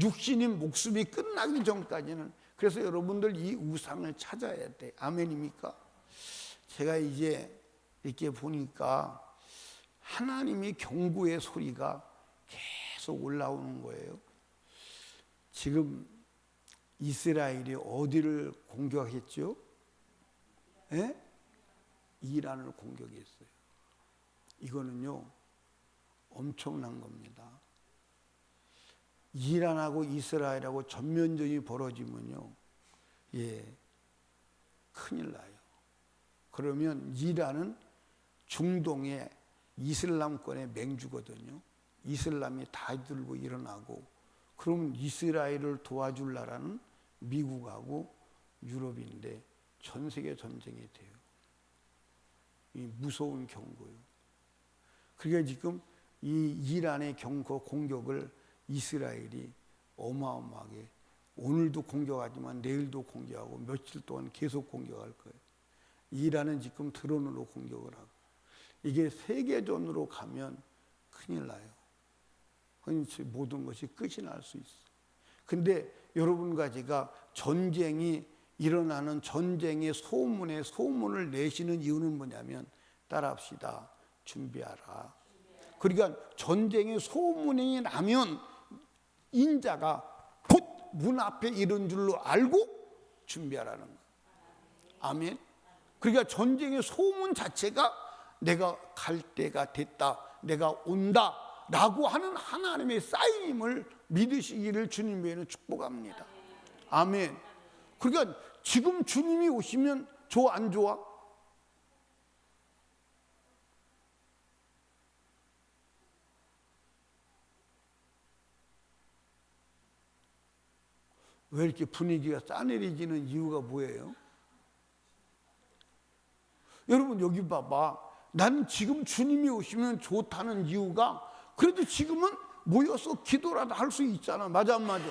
육신인 목숨이 끝나기 전까지는. 그래서 여러분들 이 우상을 찾아야 돼. 아멘입니까? 제가 이제 이렇게 보니까 하나님이 경고의 소리가 계속 올라오는 거예요. 지금 이스라엘이 어디를 공격했죠? 이란을 공격했어요. 이거는요 엄청난 겁니다. 이란하고 이스라엘하고 전면전이 벌어지면요 큰일 나요. 그러면 이란은 중동의 이슬람권의 맹주거든요. 이슬람이 다 들고 일어나고, 그러면 이스라엘을 도와줄 나라는 미국하고 유럽인데 전 세계 전쟁이 돼요. 이 무서운 경고요. 그러니까 지금 이 이란의 공격을 이스라엘이 어마어마하게, 오늘도 공격하지만 내일도 공격하고 며칠 동안 계속 공격할 거예요. 이란은 지금 드론으로 공격을 하고, 이게 세계전으로 가면 큰일 나요. 모든 것이 끝이 날 수 있어. 근데 여러분과 제가 전쟁이 일어나는 전쟁의 소문을 내시는 이유는 뭐냐면, 따라합시다. 준비하라. 그러니까 전쟁의 소문이 나면 인자가 곧 문 앞에 이른 줄로 알고 준비하라는 거예요. 아멘. 그러니까 전쟁의 소문 자체가 내가 갈 때가 됐다, 내가 온다 라고 하는 하나님의 사인임을 믿으시기를 주님에는 축복합니다. 아멘. 그러니까 지금 주님이 오시면 좋아 안 좋아? 왜 이렇게 분위기가 싸늘해지는 이유가 뭐예요? 여러분 여기 봐봐. 난 지금 주님이 오시면 좋다는 이유가, 그래도 지금은 모여서 기도라도 할 수 있잖아. 맞아 안 맞아?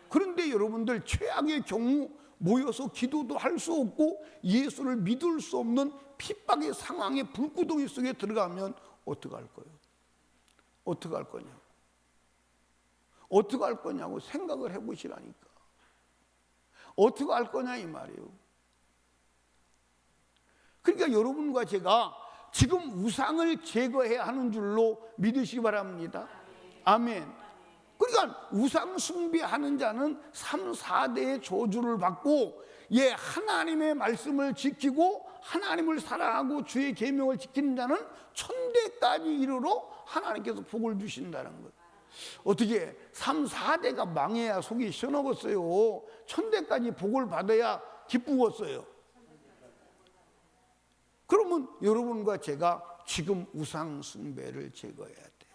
그런데 여러분들 최악의 경우 모여서 기도도 할 수 없고 예수를 믿을 수 없는 핍박의 상황에 불구덩이 속에 들어가면 어떡할 거예요? 어떡할 거냐고. 어떡할 거냐고 생각을 해보시라니까. 어떻게 할 거냐 이 말이에요. 그러니까 여러분과 제가 지금 우상을 제거해야 하는 줄로 믿으시기 바랍니다. 아멘. 그러니까 우상 숭배하는 자는 3, 4대의 저주를 받고, 하나님의 말씀을 지키고 하나님을 사랑하고 주의 계명을 지키는 자는 천대까지 이르러 하나님께서 복을 주신다는 거예요. 어떻게 3, 4대가 망해야 속이 시원하겠어요? 천대까지 복을 받아야 기쁘겠어요? 그러면 여러분과 제가 지금 우상 숭배를 제거해야 돼요.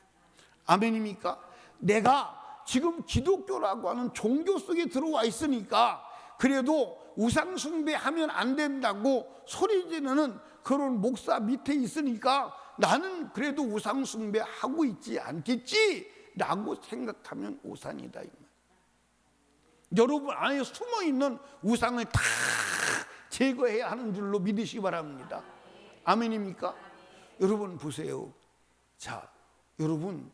아멘입니까? 내가 지금 기독교라고 하는 종교 속에 들어와 있으니까 그래도 우상 숭배하면 안 된다고 소리 지르는 그런 목사 밑에 있으니까 나는 그래도 우상 숭배하고 있지 않겠지 라고 생각하면 오산이다 이 말. 여러분 안에 숨어있는 우상을 다 제거해야 하는 줄로 믿으시기 바랍니다. 아멘입니까? 여러분 보세요. 자, 여러분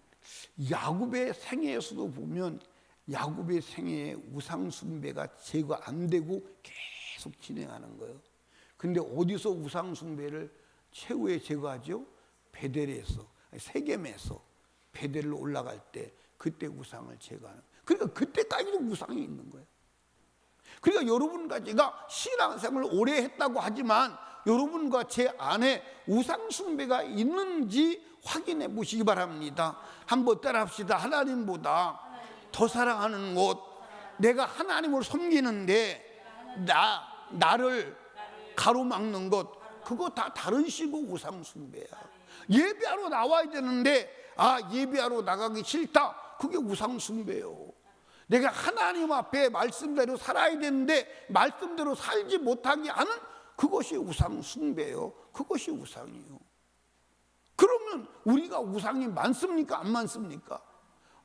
야곱의 생애에서도 보면 야곱의 생애에 우상 숭배가 제거 안 되고 계속 진행하는 거예요. 근데 어디서 우상 숭배를 최후에 제거하죠? 베델에서, 세겜에서 베델로 올라갈 때 그때 우상을 제거하는 거예요. 그러니까 그때까지도 우상이 있는 거예요. 그러니까 여러분과 제가 신앙생활을 오래 했다고 하지만 여러분과 제 안에 우상 숭배가 있는지 확인해 보시기 바랍니다. 한번 따라합시다. 하나님보다 더 사랑하는 것, 내가 하나님을 섬기는데 나를 가로막는 것, 그거 다 다른 식으로 우상 숭배야. 예배하러 나와야 되는데 예배하러 나가기 싫다, 그게 우상 숭배요. 내가 하나님 앞에 말씀대로 살아야 되는데 말씀대로 살지 못하게 하는 그것이 우상 숭배요. 그것이 우상이요. 그러면 우리가 우상이 많습니까? 안 많습니까?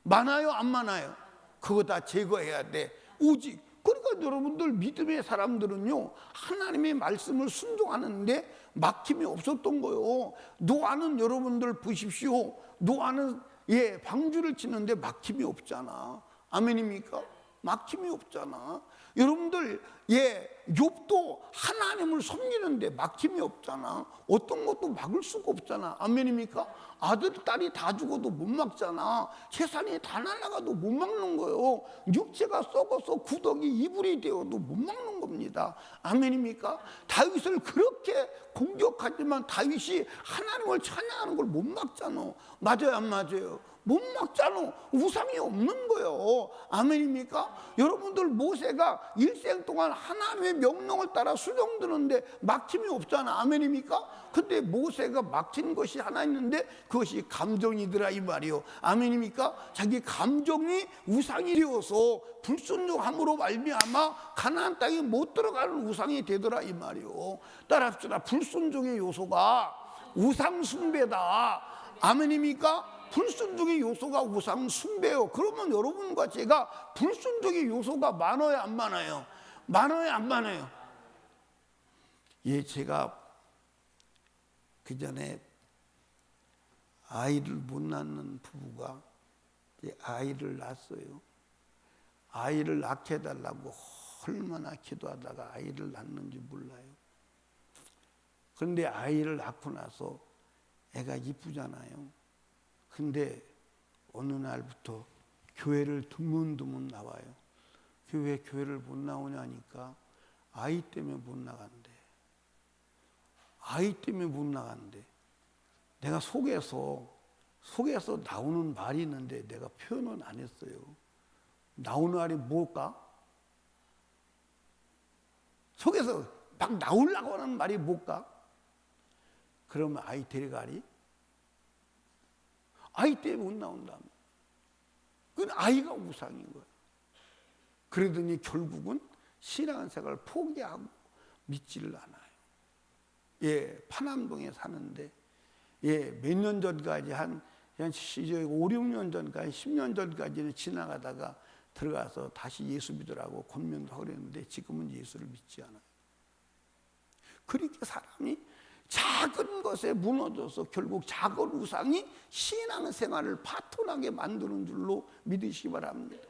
많아요? 안 많아요? 그거 다 제거해야 돼. 오직 그러니까 여러분들 믿음의 사람들은요 하나님의 말씀을 순종하는데 막힘이 없었던 거예요. 노아는 여러분들 보십시오. 노아는 방주를 치는데 막힘이 없잖아. 아멘입니까? 막힘이 없잖아. 여러분들 욥도 하나님을 섬기는데 막힘이 없잖아. 어떤 것도 막을 수가 없잖아. 아멘입니까? 아들 딸이 다 죽어도 못 막잖아. 재산이 다 날아가도 못 막는 거예요. 육체가 썩어서 구덩이 이불이 되어도 못 막는 겁니다. 아멘입니까? 다윗을 그렇게 공격하지만 다윗이 하나님을 찬양하는 걸 못 막잖아. 맞아요 안 맞아요? 못 막잖아. 우상이 없는 거예요. 몰라요. 아멘입니까? 여러분들 모세가 일생 동안 하나님의 명령을 따라 수종드는데 막힘이 없잖아. 아멘입니까? 근데 모세가 막힌 것이 하나 있는데 그것이 감정이더라 이 말이요. 아멘입니까? 자기 감정이 우상이 되어서 불순종함으로 말미암아 가나안 땅에 못 들어가는 우상이 되더라 이 말이요. 따라합시다. 불순종의 요소가 우상 숭배다. 아멘입니까? 불순종의 요소가 우상 숭배요. 그러면 여러분과 제가 불순종의 요소가 많아요, 안 많아요? 많아요, 안 많아요? 예, 제가 그 전에 아이를 못 낳는 부부가 아이를 낳았어요. 아이를 낳게 해달라고 얼마나 기도하다가 아이를 낳는지 몰라요. 그런데 아이를 낳고 나서 애가 이쁘잖아요. 근데 어느 날부터 교회를 드문드문 나와요. 교회를 못 나오냐니까 아이 때문에 못 나간대. 아이 때문에 못 나간대. 내가 속에서 나오는 말이 있는데 내가 표현은 안 했어요. 나오는 말이 뭘까? 속에서 막 나오려고 하는 말이 뭘까? 그러면 아이 데려가리? 아이 때문에 못 나온다며. 그건 아이가 우상인 거예요. 그러더니 결국은 신앙생활을 포기하고 믿지를 않아요. 예, 파남동에 사는데, 예, 몇 년 전까지 한 5, 6년 전까지, 10년 전까지는 지나가다가 들어가서 다시 예수 믿으라고 권면도 하고 그랬는데 지금은 예수를 믿지 않아요. 그렇게 사람이 작은 것에 무너져서 결국 작은 우상이 신앙생활을 파토나게 만드는 줄로 믿으시기 바랍니다.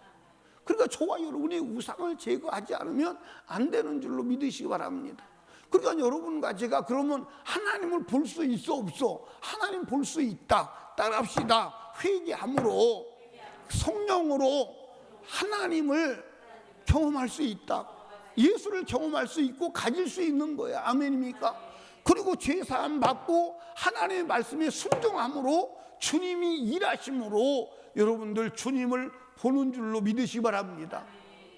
그러니까 저와 여러분이 우상을 제거하지 않으면 안 되는 줄로 믿으시기 바랍니다. 그러니까 여러분과 제가 그러면 하나님을 볼 수 있어 없어? 하나님 볼 수 있다. 따라합시다. 회개함으로 성령으로 하나님을 경험할 수 있다. 예수를 경험할 수 있고 가질 수 있는 거예요. 아멘입니까? 그리고 죄사함 받고 하나님의 말씀에 순종함으로 주님이 일하심으로 여러분들 주님을 보는 줄로 믿으시기 바랍니다.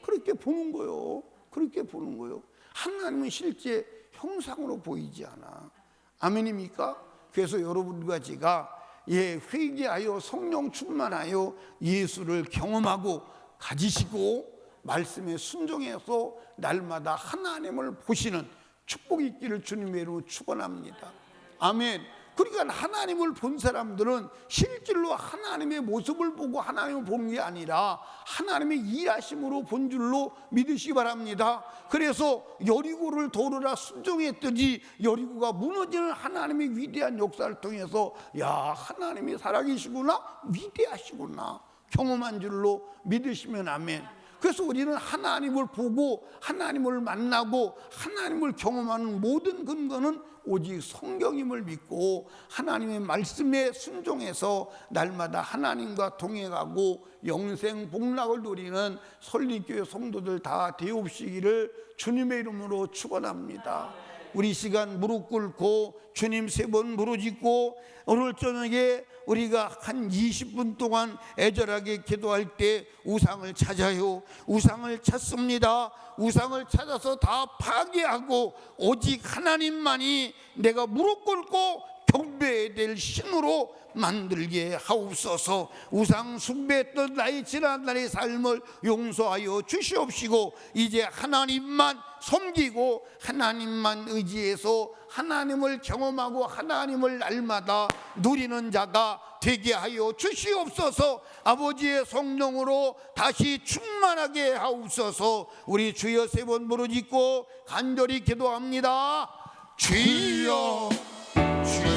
그렇게 보는 거요. 그렇게 보는 거요. 하나님은 실제 형상으로 보이지 않아. 아멘입니까? 그래서 여러분과 제가 회개하여 성령 충만하여 예수를 경험하고 가지시고 말씀에 순종해서 날마다 하나님을 보시는 축복이 있기를 주님의 이름으로 축원합니다. 아멘. 그러니까 하나님을 본 사람들은 실질로 하나님의 모습을 보고 하나님을 보는 게 아니라 하나님의 일하심으로 본 줄로 믿으시기 바랍니다. 그래서 여리고를 도르라 순종했더니 여리고가 무너지는 하나님의 위대한 역사를 통해서 야, 하나님이 살아계시구나, 위대하시구나 경험한 줄로 믿으시면 아멘. 그래서 우리는 하나님을 보고 하나님을 만나고 하나님을 경험하는 모든 근거는 오직 성경임을 믿고 하나님의 말씀에 순종해서 날마다 하나님과 동행하고 영생 복락을 누리는 설립교회 성도들 다 되옵시기를 주님의 이름으로 축원합니다. 우리 시간 무릎 꿇고 주님 3번 부르짖고 오늘 저녁에 우리가 한 20분 동안 애절하게 기도할 때 우상을 찾아요. 우상을 찾습니다. 우상을 찾아서 다 파괴하고 오직 하나님만이 내가 무릎 꿇고 경배해야 될 신으로 만들게 하옵소서. 우상 숭배했던 나의 지난 날의 삶을 용서하여 주시옵시고 이제 하나님만 섬기고 하나님만 의지해서 하나님을 경험하고 하나님을 날마다 누리는 자가 되게 하여 주시옵소서. 아버지의 성령으로 다시 충만하게 하옵소서. 우리 주여 3번 부르짖고 간절히 기도합니다. 주여 주여